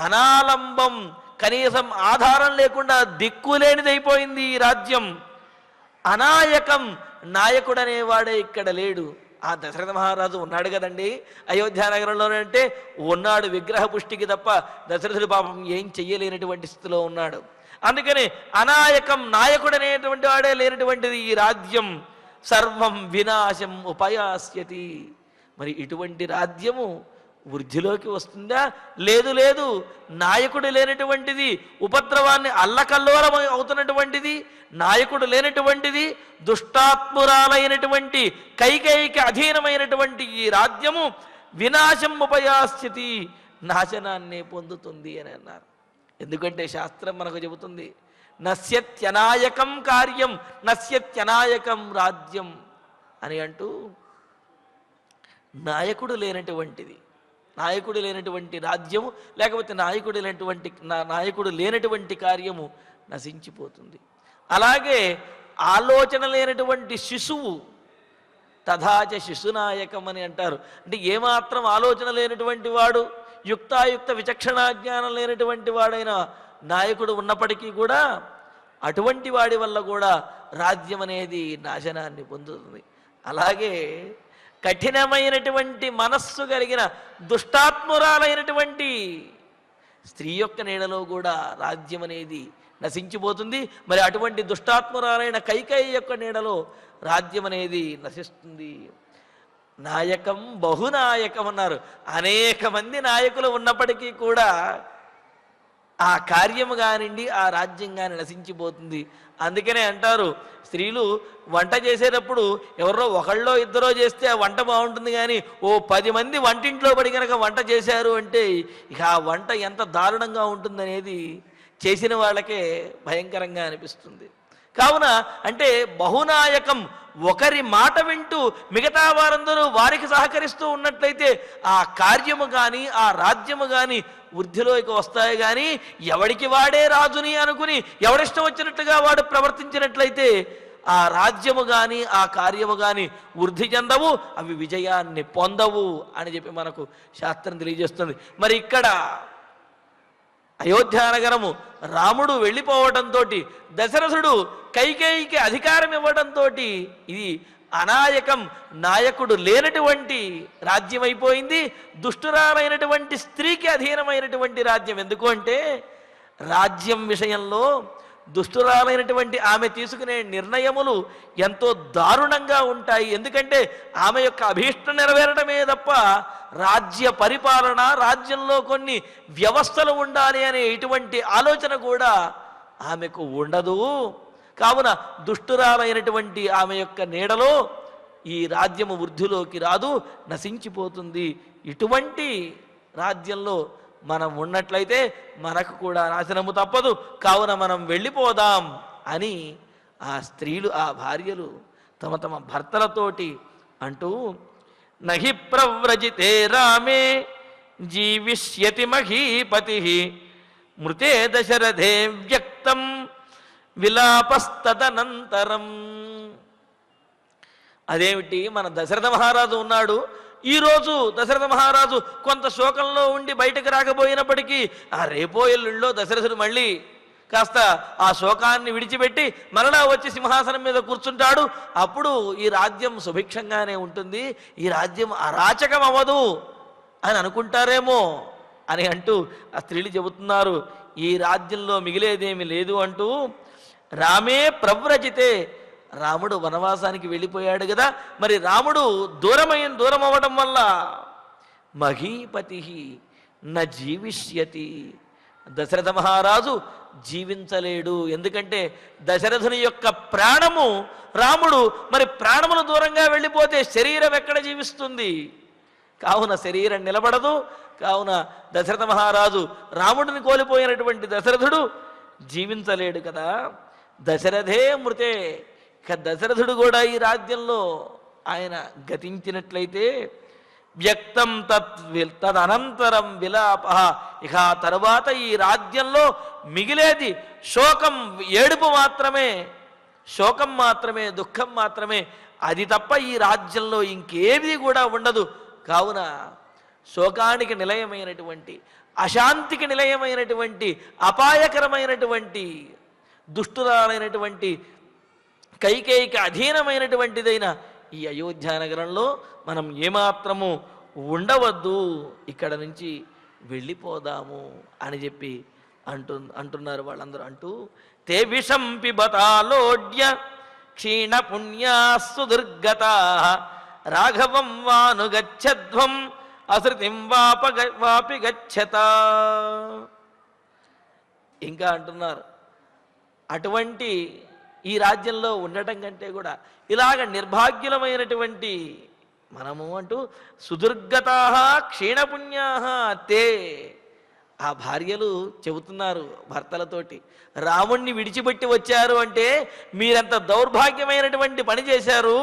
అనాలంబం, కనీసం ఆధారం లేకుండా దిక్కులేనిదైపోయింది ఈ రాజ్యం. అనాయకం, నాయకుడనేవాడే ఇక్కడ లేడు. ఆ దశరథ మహారాజు ఉన్నాడు కదండి అయోధ్య నగరంలోనే, అంటే ఉన్నాడు, విగ్రహ పుష్టికి తప్ప దశరథుడు పాపం ఏం చెయ్యలేనటువంటి స్థితిలో ఉన్నాడు. అందుకని అనాయకం, నాయకుడనేటువంటి వాడే లేనటువంటిది ఈ రాజ్యం. సర్వం వినాశం ఉపయాస్యతి. మరి ఇటువంటి రాజ్యము వృద్ధిలోకి వస్తుందా? లేదు. నాయకుడు లేనటువంటిది, ఉపద్రవాన్ని అల్లకల్లోలం అవుతున్నటువంటిది, నాయకుడు లేనటువంటిది, దుష్టాత్మురాలైనటువంటి కైకేయికి అధీనమైనటువంటి ఈ రాజ్యము వినాశం ఉపయాస్యతి, నాశనాన్ని పొందుతుంది అని అన్నారు. ఎందుకంటే శాస్త్రం మనకు చెబుతుంది, నశ్యత్యనాయకం కార్యం నశ్యత్యనాయకం రాజ్యం అని అంటూ, నాయకుడు లేనటువంటి రాజ్యము, లేకపోతే నాయకుడు లేనటువంటి కార్యము నశించిపోతుంది. అలాగే ఆలోచన లేనటువంటి శిశువు, తథాచ శిశునాయకం అని అంటారు. అంటే ఏమాత్రం ఆలోచన లేనటువంటి వాడు, యుక్తాయుక్త విచక్షణాజ్ఞానం లేనటువంటి వాడైన నాయకుడు ఉన్నప్పటికీ కూడా అటువంటి వాడి వల్ల కూడా రాజ్యం అనేది నాశనాన్ని పొందుతుంది. అలాగే కఠినమైనటువంటి మనస్సు కలిగిన దుష్టాత్మురాలైనటువంటి స్త్రీ యొక్క నీడలో కూడా రాజ్యం అనేది నశించిపోతుంది. మరి అటువంటి దుష్టాత్మురాలైన కైకేయి యొక్క నీడలో రాజ్యం అనేది నశిస్తుంది. నాయకం బహునాయకం అన్నారు. అనేక మంది నాయకులు ఉన్నప్పటికీ కూడా ఆ కార్యము కానివ్వండి, ఆ రాజ్యం కానీ నశించిపోతుంది. అందుకనే అంటారు, స్త్రీలు వంట చేసేటప్పుడు ఎవరో ఒకళ్ళో ఇద్దరో చేస్తే ఆ వంట బాగుంటుంది, కానీ ఓ 10 మంది వంటింట్లో పడి కనుక వంట చేశారు అంటే ఇక ఆ వంట ఎంత దారుణంగా ఉంటుందనేది చేసిన వాళ్ళకే భయంకరంగా అనిపిస్తుంది. కావున అంటే బహునాయకం, ఒకరి మాట వింటూ మిగతా వారందరూ వారికి సహకరిస్తూ ఉన్నట్లయితే ఆ కార్యము కానీ, ఆ రాజ్యము కానీ వృద్ధిలోకి వస్తాయి. కానీ ఎవడికి వాడే రాజుని అనుకుని ఎవడిష్టం వచ్చినట్టుగా వాడు ప్రవర్తించినట్లయితే ఆ రాజ్యము కానీ, ఆ కార్యము కానీ వృద్ధి చెందవు, అవి విజయాన్ని పొందవు అని చెప్పి మనకు శాస్త్రం తెలియజేస్తుంది. మరి ఇక్కడ అయోధ్యానగరము రాముడు వెళ్ళిపోవడంతో, దశరథుడు కైకేయికి అధికారం ఇవ్వడంతో ఇది అనాయకం, నాయకుడు లేనటువంటి రాజ్యం అయిపోయింది. దుష్టురాలైనటువంటి స్త్రీకి అధీనమైనటువంటి రాజ్యం. ఎందుకు అంటే రాజ్యం విషయంలో దుష్టురాలైనటువంటి ఆమె తీసుకునే నిర్ణయములు ఎంతో దారుణంగా ఉంటాయి. ఎందుకంటే ఆమె యొక్క అభీష్టం నెరవేరడమే తప్ప రాజ్య పరిపాలన, రాజ్యంలో కొన్ని వ్యవస్థలు ఉండాలి అనే ఇటువంటి ఆలోచన కూడా ఆమెకు ఉండదు. కావున దుష్టురాలైనటువంటి ఆమె యొక్క నీడలో ఈ రాజ్యము వృద్ధిలోకి రాదు, నశించిపోతుంది. ఇటువంటి రాజ్యంలో మనం ఉన్నట్లయితే మనకు కూడా నాశనము తప్పదు. కావున మనం వెళ్ళిపోదాం అని ఆ స్త్రీలు, ఆ భార్యలు తమ తమ భర్తలతోటి అంటూ, నహి ప్రవ్రజితే రామే జీవిష్యతి మహీపతి మృతే దశరథే వ్యక్తం విలాపస్తదనంతరం. అదేమిటి, మన దశరథ మహారాజు ఉన్నాడు. ఈరోజు దశరథ మహారాజు కొంత శోకంలో ఉండి బయటకు రాకపోయినప్పటికీ ఆ రేపో ఎల్లుండిలో దశరథుడు మళ్ళీ కాస్త ఆ శోకాన్ని విడిచిపెట్టి మరలా వచ్చి సింహాసనం మీద కూర్చుంటాడు. అప్పుడు ఈ రాజ్యం సుభిక్షంగానే ఉంటుంది, ఈ రాజ్యం అరాచకం అవ్వదు అని అనుకుంటారేమో అని అంటూ ఆ స్త్రీలు చెబుతున్నారు. ఈ రాజ్యంలో మిగిలేదేమి లేదు అంటూ, రామే ప్రవ్రజితే, రాముడు వనవాసానికి వెళ్ళిపోయాడు కదా, మరి రాముడు దూరం అవ్వడం వల్ల మహీపతి న జీవిష్యతి, దశరథ మహారాజు జీవించలేడు. ఎందుకంటే దశరథుని యొక్క ప్రాణము రాముడు, మరి ప్రాణములు దూరంగా వెళ్ళిపోతే శరీరం ఎక్కడ జీవిస్తుంది? కావున శరీరం నిలబడదు. కావున దశరథ మహారాజు, రాముడిని కోల్పోయినటువంటి దశరథుడు జీవించలేడు కదా. దశరథే మృతే, దశరథుడు కూడా ఈ రాజ్యంలో ఆయన గతించినట్లయితే వ్యక్తం తదనంతరం విలాప, ఇక తరువాత ఈ రాజ్యంలో మిగిలేది శోకం, ఏడుపు మాత్రమే, శోకం మాత్రమే, దుఃఖం మాత్రమే. అది తప్ప ఈ రాజ్యంలో ఇంకేది కూడా ఉండదు. కావున శోకానికి నిలయమైనటువంటి, అశాంతికి నిలయమైనటువంటి, అపాయకరమైనటువంటి, దుష్టురాలైనటువంటి కైకేయికి అధీనమైనటువంటిదైన ఈ అయోధ్యానగరంలో మనం ఏమాత్రము ఉండవద్దు, ఇక్కడ నుంచి వెళ్ళిపోదాము అని చెప్పి అంటున్నారు వాళ్ళందరూ. అంటూ, తే విషం పిబతాలోడ్య క్షీణ పుణ్యాస్సు దుర్గతా రాఘవం వానుగచ్చధ్వం అసృతిం వాపి గచ్చత. ఇంకా అంటున్నారు, అటువంటి ఈ రాజ్యంలో ఉండటం కంటే కూడా ఇలాగ నిర్భాగ్యులమైనటువంటి మనము అంటూ, సుదుర్గతా క్షీణపుణ్యా తే, ఆ భార్యలు చెబుతున్నారు భర్తలతోటి, రాముణ్ణి విడిచిపెట్టి వచ్చారు అంటే మీరంత దౌర్భాగ్యమైనటువంటి పని చేశారు.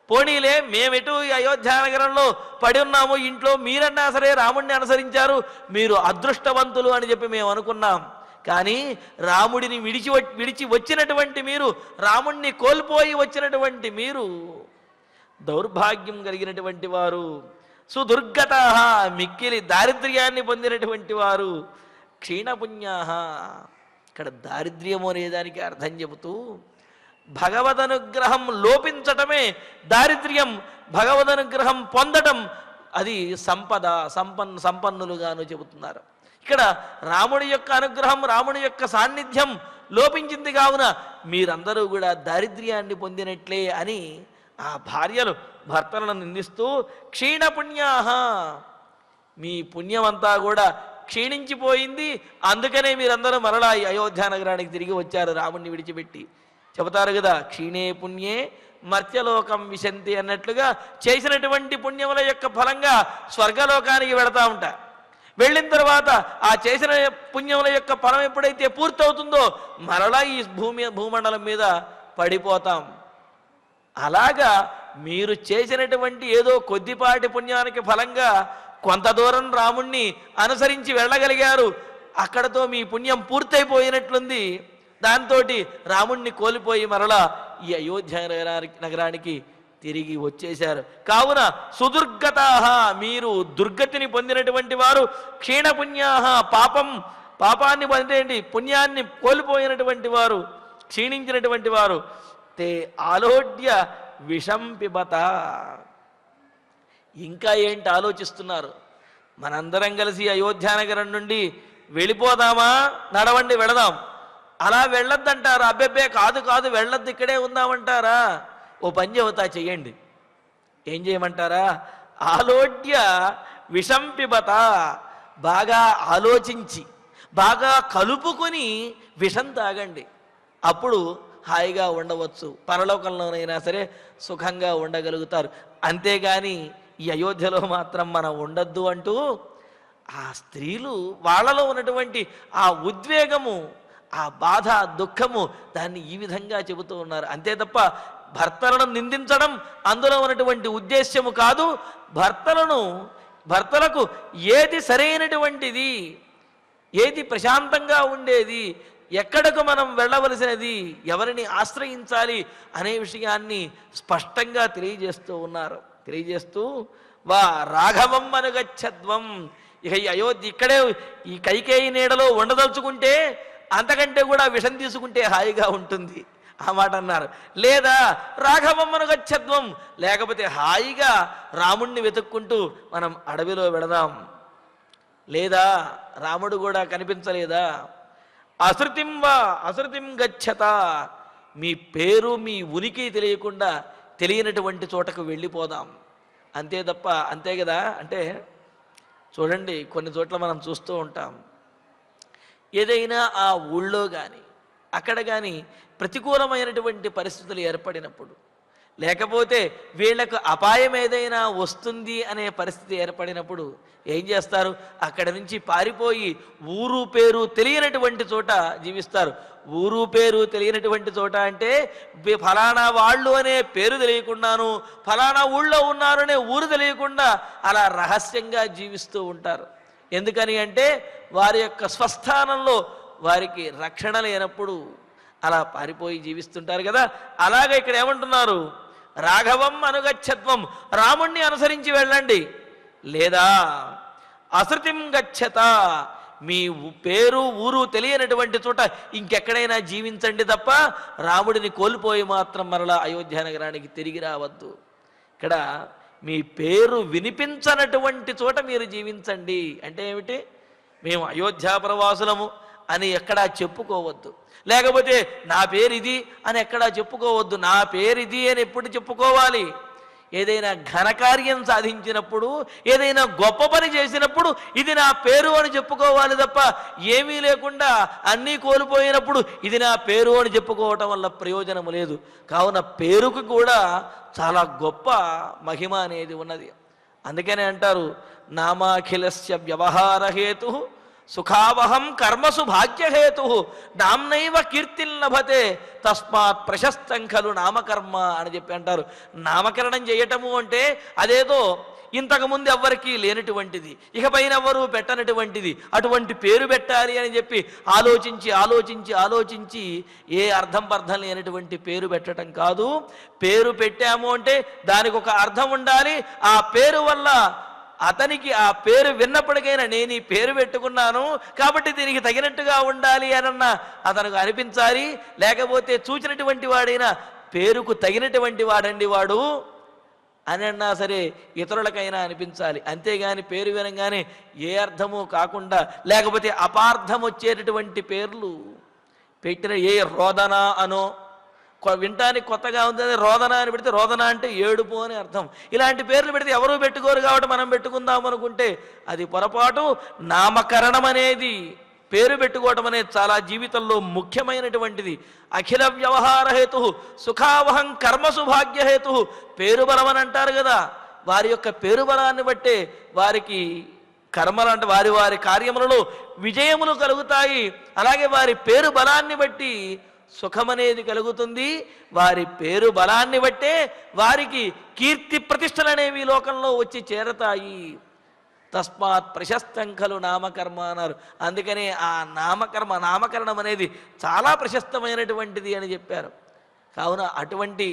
పోనీలే, మేమెటు ఈ అయోధ్యానగరంలో పడి ఉన్నాము, ఇంట్లో మీరన్నా సరే రాముణ్ణి అనుసరించారు, మీరు అదృష్టవంతులు అని చెప్పి మేము అనుకున్నాం. కానీ రాముడిని విడిచి వచ్చినటువంటి మీరు, రాముణ్ణి కోల్పోయి వచ్చినటువంటి మీరు దౌర్భాగ్యం కలిగినటువంటి వారు. సుదుర్గత, మిక్కిలి దారిద్ర్యాన్ని పొందినటువంటి వారు. క్షీణపుణ్యా, ఇక్కడ దారిద్ర్యము అనేదానికి అర్థం చెబుతూ, భగవదనుగ్రహం లోపించటమే దారిద్ర్యం, భగవదనుగ్రహం పొందటం అది సంపద, సంపన్నులుగాను చెబుతున్నారు. ఇక్కడ రాముడి యొక్క అనుగ్రహం, రాముడి యొక్క సాన్నిధ్యం లోపించింది. కావున మీరందరూ కూడా దారిద్ర్యాన్ని పొందినట్లే అని ఆ భార్యలు భర్తలను నిందిస్తూ, క్షీణపుణ్యా, మీ పుణ్యమంతా కూడా క్షీణించిపోయింది, అందుకనే మీరందరూ మరలా ఈ అయోధ్యానగరానికి తిరిగి వచ్చారు రాముడిని విడిచిపెట్టి. చెబుతారు కదా, క్షీణే పుణ్యే మర్త్యలోకం విశంతి అన్నట్లుగా చేసినటువంటి పుణ్యముల యొక్క ఫలంగా స్వర్గలోకానికి వెళతా ఉంటా. వెళ్ళిన తర్వాత ఆ చేసిన పుణ్యముల యొక్క ఫలం ఎప్పుడైతే పూర్తవుతుందో మరలా ఈ భూమండలం మీద పడిపోతాం. అలాగా మీరు చేసినటువంటి ఏదో కొద్దిపాటి పుణ్యానికి ఫలంగా కొంత దూరం రాముణ్ణి అనుసరించి వెళ్ళగలిగారు, అక్కడతో మీ పుణ్యం పూర్తయిపోయినట్లుంది. దాంతో రాముణ్ణి కోల్పోయి మరలా ఈ అయోధ్య నగరానికి తిరిగి వచ్చేశారు. కావున సుదుర్గతా, మీరు దుర్గతిని పొందినటువంటి వారు. క్షీణపుణ్యా, పాపాన్ని పొందేంటి, పుణ్యాన్ని కోల్పోయినటువంటి వారు, క్షీణించినటువంటి వారు. తే ఆలోడ్య విషం పిబత. ఇంకా ఏంటి ఆలోచిస్తున్నారు? మనందరం కలిసి అయోధ్యానగరం నుండి వెళ్ళిపోదామా? నడవండి వెళదాం. అలా వెళ్ళొద్దంటారా? అబ్బెబ్బే కాదు కాదు వెళ్ళొద్దు ఇక్కడే ఉందామంటారా? ఓ పని చెబుతా, చెయ్యండి. ఏం చేయమంటారా? ఆలోడ్య విషం పిబత, బాగా ఆలోచించి బాగా కలుపుకొని విషం తాగండి. అప్పుడు హాయిగా ఉండవచ్చు, పరలోకంలోనైనా సరే సుఖంగా ఉండగలుగుతారు. అంతేగాని ఈ అయోధ్యలో మాత్రం మనం ఉండొద్దు అంటూ ఆ స్త్రీలు వాళ్ళలో ఉన్నటువంటి ఆ ఉద్వేగము, ఆ బాధ, దుఃఖము దాన్ని ఈ విధంగా చెబుతూ ఉన్నారు. అంతే తప్ప భర్తలను నిందించడం అందులో ఉన్నటువంటి ఉద్దేశ్యము కాదు. భర్తలకు ఏది సరైనటువంటిది, ఏది ప్రశాంతంగా ఉండేది, ఎక్కడకు మనం వెళ్ళవలసినది, ఎవరిని ఆశ్రయించాలి అనే విషయాన్ని స్పష్టంగా తెలియజేస్తూ ఉన్నారు. తెలియజేస్తూ వా రాఘవం అనుగచ్చద్వం, ఇక ఈ అయోధ్య ఇక్కడే ఈ కైకేయి నీడలో ఉండదలుచుకుంటే అంతకంటే కూడా విషం తీసుకుంటే హాయిగా ఉంటుంది ఆ మాట అన్నారు. లేదా రాఘవం అనుగచ్చద్వం, లేకపోతే హాయిగా రాముణ్ణి వెతుక్కుంటూ మనం అడవిలో వెళదాం. లేదా రాముడు కూడా కనిపించలేదా? అశృతిం గచ్చత, మీ పేరు మీ ఉనికి తెలియకుండా తెలియనటువంటి చోటకు వెళ్ళిపోదాం. అంతే తప్ప, అంతే కదా. అంటే చూడండి, కొన్ని చోట్ల మనం చూస్తూ ఉంటాం, ఏదైనా ఆ ఊళ్ళో కానీ అక్కడ కానీ ప్రతికూలమైనటువంటి పరిస్థితులు ఏర్పడినప్పుడు, లేకపోతే వీళ్లకు అపాయం ఏదైనా వస్తుంది అనే పరిస్థితి ఏర్పడినప్పుడు ఏం చేస్తారు? అక్కడి నుంచి పారిపోయి ఊరు పేరు తెలియనటువంటి చోట జీవిస్తారు. ఊరు పేరు తెలియనటువంటి చోట అంటే ఫలానా వాళ్ళు అనే పేరు తెలియకుండాను, ఫలానా ఊళ్ళో ఉన్నారు అనే ఊరు తెలియకుండా అలా రహస్యంగా జీవిస్తూ ఉంటారు. ఎందుకని అంటే వారి యొక్క స్వస్థానంలో వారికి రక్షణ లేనప్పుడు అలా పారిపోయి జీవిస్తుంటారు కదా. అలాగే ఇక్కడ ఏమంటున్నారు? రాఘవం అనుగచ్చత్వం, రాముణ్ణి అనుసరించి వెళ్ళండి. లేదా అశృతిం గచ్చత, మీ పేరు ఊరు తెలియనటువంటి చోట ఇంకెక్కడైనా జీవించండి తప్ప రాముడిని కోల్పోయి మాత్రం మరలా అయోధ్య నగరానికి తిరిగి రావద్దు. ఇక్కడ మీ పేరు వినిపించనటువంటి చోట మీరు జీవించండి అంటే ఏమిటి? మేము అయోధ్యాపురవాసులము అని ఎక్కడా చెప్పుకోవద్దు. లేకపోతే నా పేరు ఇది అని ఎక్కడా చెప్పుకోవద్దు. నా పేరు ఇది అని ఎప్పుడు చెప్పుకోవాలి? ఏదైనా ఘనకార్యం సాధించినప్పుడు, ఏదైనా గొప్ప పని చేసినప్పుడు ఇది నా పేరు అని చెప్పుకోవాలి తప్ప ఏమీ లేకుండా అన్నీ కోల్పోయినప్పుడు ఇది నా పేరు అని చెప్పుకోవటం వల్ల ప్రయోజనం లేదు. కావున పేరుకు కూడా చాలా గొప్ప మహిమ అనేది ఉన్నది. అందుకనే అంటారు, నామాఖిలస్య వ్యవహారహేతు సుఖావహం కర్మసు భాగ్యహేతు నామ్నైవ కీర్తిల్లభతే తస్మాత్ ప్రశస్తం ఖలు నామకర్మ అని చెప్పి అంటారు. నామకరణం చేయటము అంటే అదేదో ఇంతకుముందు ఎవ్వరికీ లేనటువంటిది, ఇకపైన ఎవరు పెట్టనటువంటిది, అటువంటి పేరు పెట్టాలి అని చెప్పి ఆలోచించి ఏ అర్థం పర్థం లేనటువంటి పేరు పెట్టడం కాదు. పేరు పెట్టాము అంటే దానికి ఒక అర్థం ఉండాలి. ఆ పేరు వల్ల అతనికి ఆ పేరు విన్నప్పటికైనా నేను ఈ పేరు పెట్టుకున్నాను కాబట్టి దీనికి తగినట్టుగా ఉండాలి అనన్నా అతనికి అనిపించాలి. లేకపోతే చూచినటువంటి వాడైనా పేరుకు తగినటువంటి వాడండి వాడు అని అన్నా సరే ఇతరులకైనా అనిపించాలి. అంతేగాని పేరు వినగానే ఏ అర్థమూ కాకుండా, లేకపోతే అపార్థం వచ్చేటటువంటి పేర్లు పెట్టిన, ఏ రోదన అనో వింటానికి కొత్తగా ఉంది రోదన అని పెడితే రోదన అంటే ఏడుపు అని అర్థం. ఇలాంటి పేర్లు పెడితే ఎవరూ పెట్టుకోరు కాబట్టి మనం పెట్టుకుందాం అనుకుంటే అది పొరపాటు. నామకరణం అనేది, పేరు పెట్టుకోవటం అనేది చాలా జీవితంలో ముఖ్యమైనటువంటిది. అఖిల వ్యవహార హేతు సుఖావహం కర్మసు భాగ్యహేతు, పేరు బలం అని అంటారు కదా. వారి యొక్క పేరు బలాన్ని బట్టే వారికి కర్మలు అంటే వారి కార్యములలో విజయములు కలుగుతాయి. అలాగే వారి పేరు బలాన్ని బట్టి సుఖమనేది కలుగుతుంది. వారి పేరు బలాన్ని బట్టే వారికి కీర్తి ప్రతిష్టలు అనేవి లోకంలో వచ్చి చేరతాయి. తస్మాత్ ప్రశస్తం ఖలు నామకర్మ అన్నారు. అందుకనే ఆ నామకరణం అనేది చాలా ప్రశస్తమైనటువంటిది అని చెప్పారు. కావున అటువంటి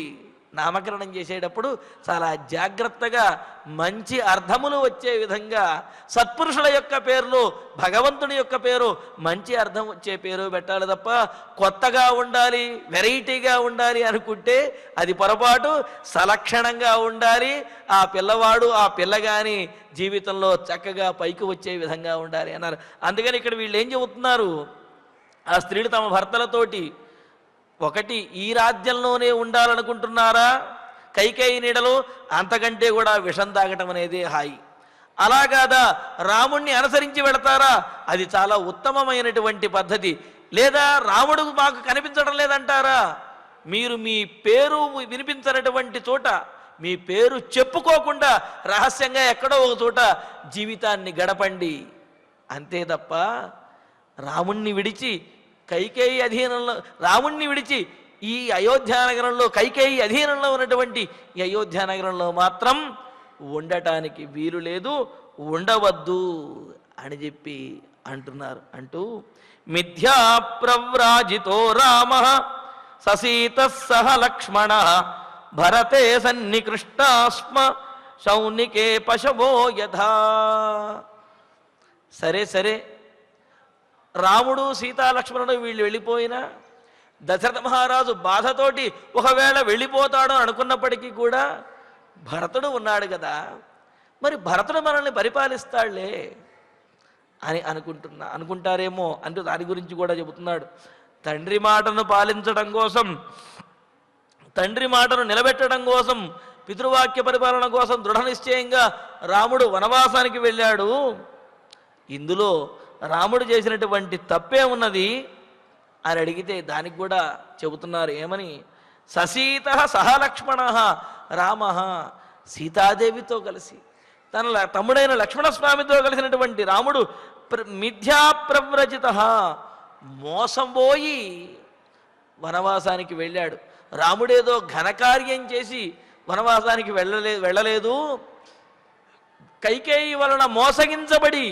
నామకరణం చేసేటప్పుడు చాలా జాగ్రత్తగా మంచి అర్థములు వచ్చే విధంగా సత్పురుషుల యొక్క పేర్లు, భగవంతుని యొక్క పేరు మంచి అర్థం వచ్చే పేరు పెట్టాలి తప్ప కొత్తగా ఉండాలి, వెరైటీగా ఉండాలి అనుకుంటే అది పొరపాటు. సలక్షణంగా ఉండాలి. ఆ పిల్లవాడు ఆ పిల్లగాని జీవితంలో చక్కగా పైకి వచ్చే విధంగా ఉండాలి అన్నారు. అందుకని ఇక్కడ వీళ్ళు ఏం చెబుతున్నారు? ఆ స్త్రీలు తమ భర్తలతోటి ఒకటి ఈ రాజ్యంలోనే ఉండాలనుకుంటున్నారా కైకేయి నీడలో, అంతకంటే కూడా విషం తాగటం అనేదే హాయి. అలాగాదా రాముణ్ణి అనుసరించి వెళతారా, అది చాలా ఉత్తమమైనటువంటి పద్ధతి. లేదా రాముడు మాకు కనిపించడం లేదంటారా, మీరు మీ పేరు వినిపించనటువంటి చోట, మీ పేరు చెప్పుకోకుండా రహస్యంగా ఎక్కడో ఒక చోట జీవితాన్ని గడపండి. అంతే తప్ప రాముణ్ణి విడిచి కైకేయి అధీనంలో, రాముణ్ణి విడిచి ఈ అయోధ్యానగరంలో కైకేయి అధీనంలో ఉన్నటువంటి ఈ అయోధ్యానగరంలో మాత్రం ఉండటానికి వీలు లేదు, ఉండవద్దు అని చెప్పి అంటున్నారు. అంటూ మిథ్యా ప్రవ్రాజితో రామ ససీత సహ లక్ష్మణ భరతే సన్నికృష్టాస్మ శౌనికే పశవో యథా. సరే సరే, రాముడు సీతాలక్ష్మణుడు వీళ్ళు వెళ్ళిపోయినా దశరథ మహారాజు బాధతోటి ఒకవేళ వెళ్ళిపోతాడు అనుకున్నప్పటికీ కూడా భరతుడు ఉన్నాడు కదా, మరి భరతుడు మనల్ని పరిపాలిస్తాడులే అని అనుకుంటారేమో అంటూ దాని గురించి కూడా చెబుతున్నాడు. తండ్రి మాటను పాలించడం కోసం, తండ్రి మాటను నిలబెట్టడం కోసం, పితృవాక్య పరిపాలన కోసం దృఢ నిశ్చయంగా రాముడు వనవాసానికి వెళ్ళాడు. ఇందులో రాముడు చేసినటువంటి తప్పే ఉన్నది అని అడిగితే దానికి కూడా చెబుతున్నారు. ఏమని? ససీత సహలక్ష్మణ రామ, సీతాదేవితో కలిసి తన తమ్ముడైన లక్ష్మణస్వామితో కలిసినటువంటి రాముడు మిథ్యా ప్రవ్రజిత, మోసం పోయి వనవాసానికి వెళ్ళాడు. రాముడేదో ఘనకార్యం చేసి వనవాసానికి వెళ్ళలేదు, కైకేయి వలన మోసగించబడి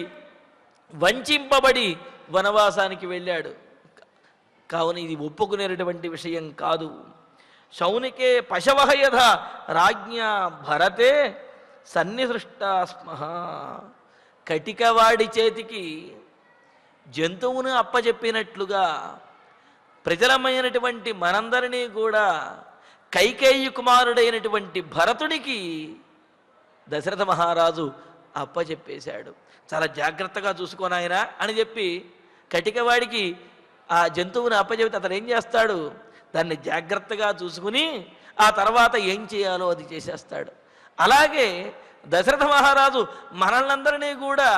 వంచింపబడి వనవాసానికి వెళ్ళాడు. కావున ఇది ఒప్పుకునేటటువంటి విషయం కాదు. శౌనికే పశవః యథా రాజ్ఞా భరతే సన్నిసృష్టాస్మః. కటికవాడి చేతికి జంతువును అప్పచెప్పినట్లుగా ప్రజలమైనటువంటి మనందరినీ కూడా కైకేయి కుమారుడైనటువంటి భరతుడికి దశరథ మహారాజు అప్పచెప్పేశాడు. చాలా జాగ్రత్తగా చూసుకోనాయనా అని చెప్పి కటికవాడికి ఆ జంతువుని అప్పచెప్తే అతను ఏం చేస్తాడు, దాన్ని జాగ్రత్తగా చూసుకుని ఆ తర్వాత ఏం చేయాలో అది చేసేస్తాడు. అలాగే దశరథ మహారాజు మనల్నందరినీ కూడా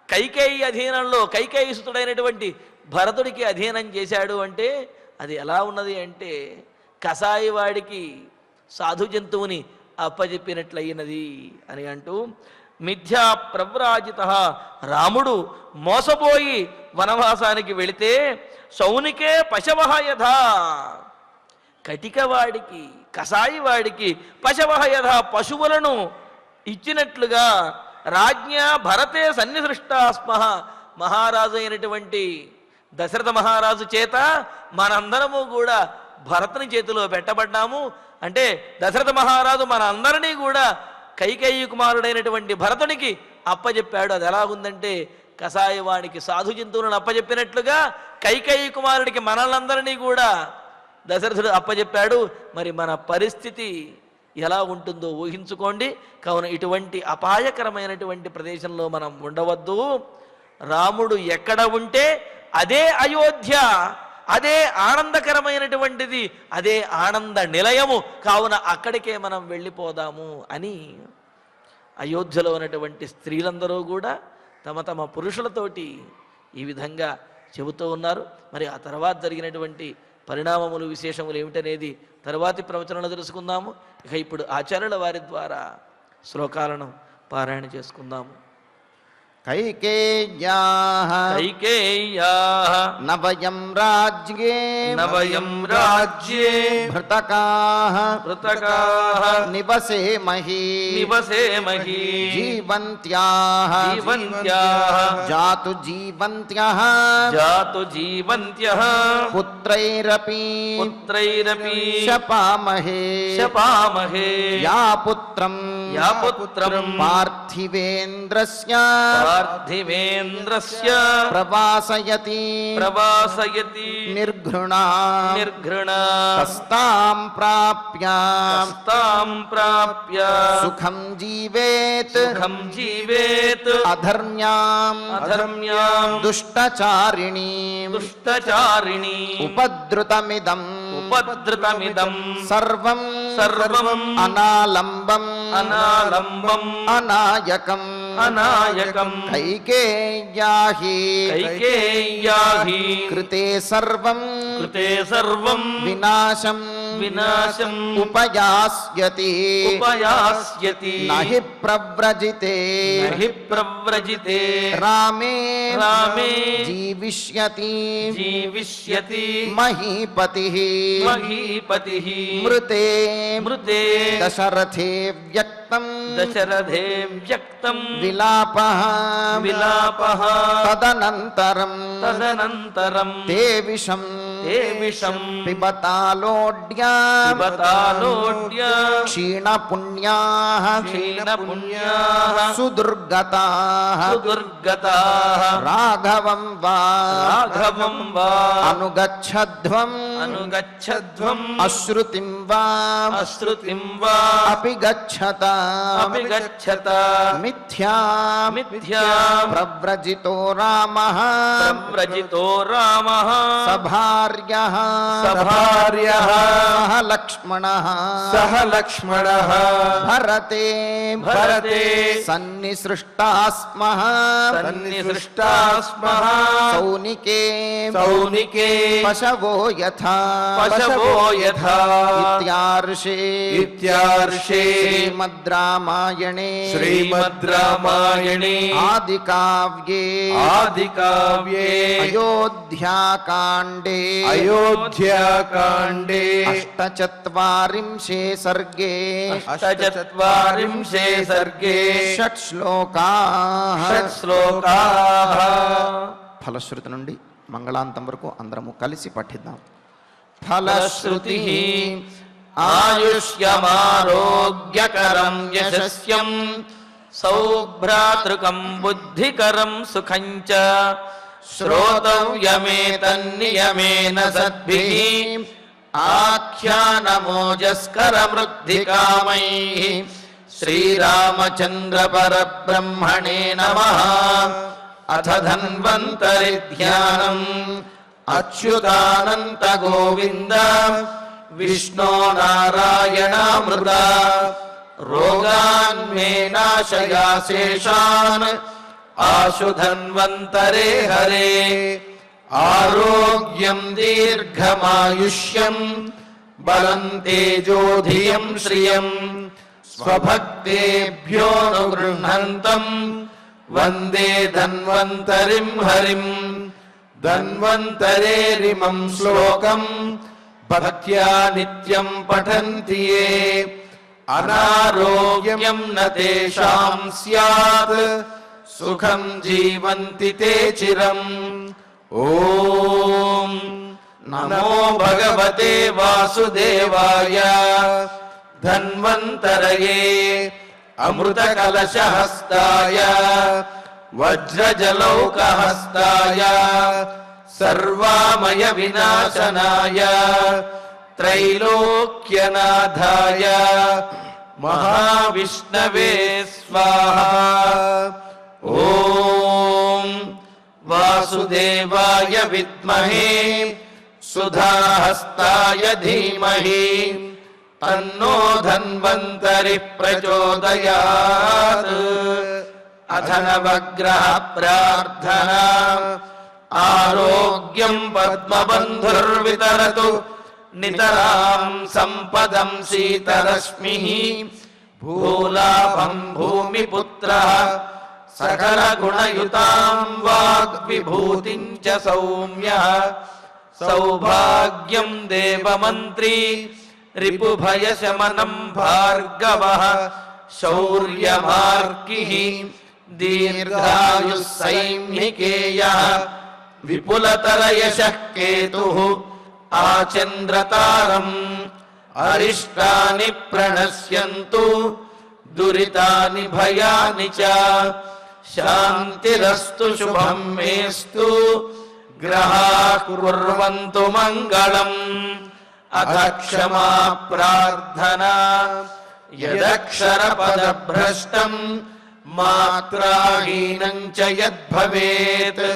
కైకేయి అధీనంలో, కైకేయి సుతుడైనటువంటి భరతుడికి అధీనం చేశాడు. అంటే అది ఎలా ఉన్నది అంటే కసాయి వాడికి సాధు జంతువుని అప్పచెప్పినట్లయినది అని అంటూ మిథ్యా ప్రవ్రాజిత, రాముడు మోసపోయి వనవాసానికి వెళితే శౌనికే పశవః యథా, కటికవాడికి కసాయి వాడికి పశవః యథా, పశువులను ఇచ్చినట్లుగా రాజ్ఞా భరతే సన్నిసృష్టాస్మః, మహారాజు అయినటువంటి దశరథ మహారాజు చేత మనందరము కూడా భరతుని చేతిలో పెట్టబడ్డాము. అంటే దశరథ మహారాజు మన అందరినీ కూడా కైకేయి కుమారుడైనటువంటి భరతునికి అప్పచెప్పాడు. అది ఎలా ఉందంటే కసాయవానికి సాధు జంతువులను అప్పచెప్పినట్లుగా కైకేయి కుమారుడికి మనల్నందరినీ కూడా దశరథుడు అప్పచెప్పాడు. మరి మన పరిస్థితి ఎలా ఉంటుందో ఊహించుకోండి. కావున ఇటువంటి అపాయకరమైనటువంటి ప్రదేశంలో మనం ఉండవద్దు. రాముడు ఎక్కడ ఉంటే అదే అయోధ్య, అదే ఆనందకరమైనటువంటిది, అదే ఆనంద నిలయము. కావున అక్కడికే మనం వెళ్ళిపోదాము అని అయోధ్యలో ఉన్నటువంటి స్త్రీలందరూ కూడా తమ తమ పురుషులతోటి ఈ విధంగా చెబుతూ ఉన్నారు. మరి ఆ తర్వాత జరిగినటువంటి పరిణామములు, విశేషములు ఏమిటనేది తర్వాతి ప్రవచనంలో తెలుసుకుందాము. ఇక ఇప్పుడు ఆచార్యుల వారి ద్వారా శ్లోకాలను పారాయణ చేసుకుందాము. కైకేయ్యాః నవయం రాజ్యే భృతకాః నివసేమహి జీవంత్యాః జాతు జీవంత్యః పుత్రైరపి శపామహే యా పుత్రం పార్థివేంద్రస్య పార్థివేంద్రస్య ప్రవాసయతి ప్రవాసయతి నిర్ఘృణా నిర్ఘృణా తస్తాం ప్రాప్య తాం ప్రాప్య సుఖం జీవేత్ సుఖం జీవేత్ అధర్మ్యాం అధర్మ్యాం దుష్టచారిణీం దుష్టచారిణీ ఉపద్రుతమిదం ఉపద్రుతమిదం సర్వం సర్వం అనాలంబం అనాలంబం అనాయకం అనాయకం కైకేయ్యాహి కైకేయ్యాహి కృతే సర్వం కృతే సర్వం వినాశం వినాశం ఉపయాస్యతి ఉపయాస్యతి నహి ప్రవ్రజితే నహి ప్రవ్రజితే రామే రామే జీవిష్యతి జీవిష్యతి మహీపతిః మహీపతిః మృతే మృతే దశరథే వ్యక్తం దశరథే వ్యక్తం విలాపః విలాపః తదనంతరం తదనంతరం తే విషం తే విషం పిబతాలోడ్య పిబతాలోడ్య క్షీణపుణ్యాః క్షీణపుణ్యాః సుదుర్గతాః సుదుర్గతాః రాఘవం వా రాఘవం వా అనుగచ్చధ్వం అనుగచ్చధ్వం అశ్రుతిం వా అశ్రుతిం వా అపి గచ్చత అపి గచ్చత మిథ్యా మిథ్యా ప్రవ్రజితో రామః ప్రవ్రజితో రామః సభార్యః సభార్యః సహ లక్ష్మణః సహ లక్ష్మణః భరతే భరతే సన్నిసృష్టాస్మః సన్నిసృష్టాస్మః సౌనికే సౌనికే పశవో యథా పశవో యథా ఇత్యార్షే ఇత్యార్షే శ్రీమద్ రామాయణే శ్రీమద్ రామాయణే ఆదికావ్యే ఆదికావ్యే అయోధ్యాకాండే అయోధ్యాకాండే అష్టచత్వారింశే సర్గే అష్టచత్వారింశే సర్గే షట్ శ్లోకాః షట్ శ్లోకాః ఫలశ్రుతి నుండి మంగళాంతం వరకు అందరము కలిసి పఠిద్దాం. ఫలశ్రుతి ఆయుష్యమారోగ్యకరం యశస్యం సౌభ్రాతృకం బుద్ధికరం సుఖం చ శ్రోతవ్యమేతన్నియమేన సద్భిః ఆఖ్యానమోజస్కరమృద్ధికామైః శ్రీరామచంద్ర పరబ్రహ్మణే నమః. అథ ధన్వంతరి ధ్యానం అచ్యుతానంత గోవింద విష్ణో నారాయణామృత రోగాన్ మే నాశయాశేషాన్ ఆశు ధన్వంతరే హరే. ఆరోగ్యం దీర్ఘమాయుష్యం బలం తేజోధియం శ్రియం స్వభక్తేభ్యోనుగృహంతం వందే ధన్వంతరిం హరిం. ధన్వంతరేరిమం శ్లోకం భక్త్యా నిత్యం పఠంతి యే అనారోగ్యం న తేషాం స్యాత్ సుఖం జీవంతి తే చిరం. ఓం నమో భగవతే వాసుదేవాయ. ధన్వంతరయే అమృతకలశహస్తాయ వజ్రజలౌకహస్తాయ సర్వామయ వినాశనాయ త్రైలోక్యనాథాయ మహావిష్ణవే స్వాహా. ఓం వాసుదేవాయ విద్మహే సుధాహస్తాయ ధీమహి తన్నో ధన్వంతరి ప్రచోదయాత్. అథ నవగ్రహ ప్రార్థనా. ఆరోగ్యం పద్మబంధుర్వితరతు నితరాం సంపదం శీతరశ్మిః. భూలాభం భూమిపుత్రః సకల గుణయుతాం వాగ్విభూతిం చ సౌమ్యః. సౌభాగ్యం దేవమంత్రీ రిపుభయశమనం భార్గవః. శౌర్యమార్కిః దీర్ఘాయుః సైన్నికేయః. విపులతరయశః కేతుః ఆచంద్రతారం. అరిష్టాని ప్రణశ్యంతు దురితాని భయాని చ. శాంతిరస్తు శుభం మేస్తు గ్రహాః కుర్వంతు మంగళం. అథ క్షమా ప్రార్థనా యదక్షరపదభ్రష్టం మాత్రాహీనం చ యద్భవేత్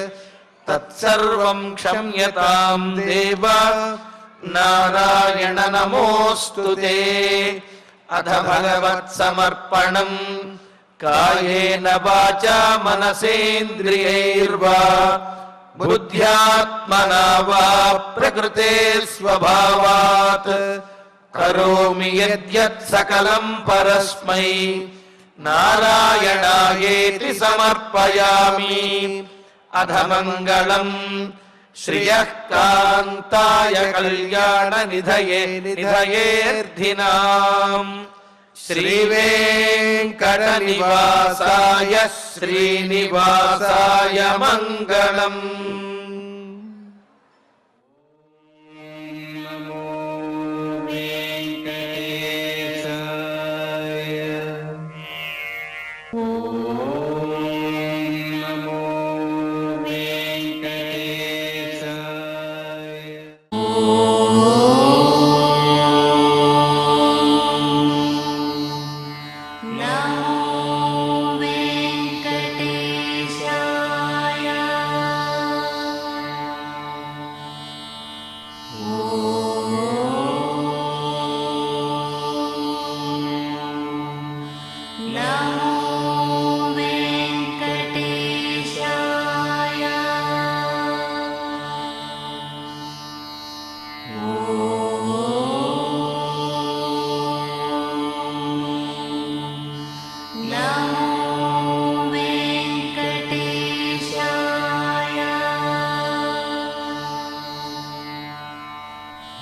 తత్సర్వం క్షమ్యతాం దేవ నారాయణ నమోస్తుతే. అథ భగవత్ సమర్పణం కాయేన వాచా మనసేంద్రియైర్వా బుద్ధ్యాత్మనా వా ప్రకృతే స్వభావాత్ కరోమి యద్యత్ సకలం పరస్మై నారాయణాయేతి సమర్పయామి. అథ మంగళం శ్రియః కాంతాయ కళ్యాణ నిధయేర్థినాం శ్రీవేంకట నివాసాయ శ్రీనివాసాయ మంగళం.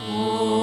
Oh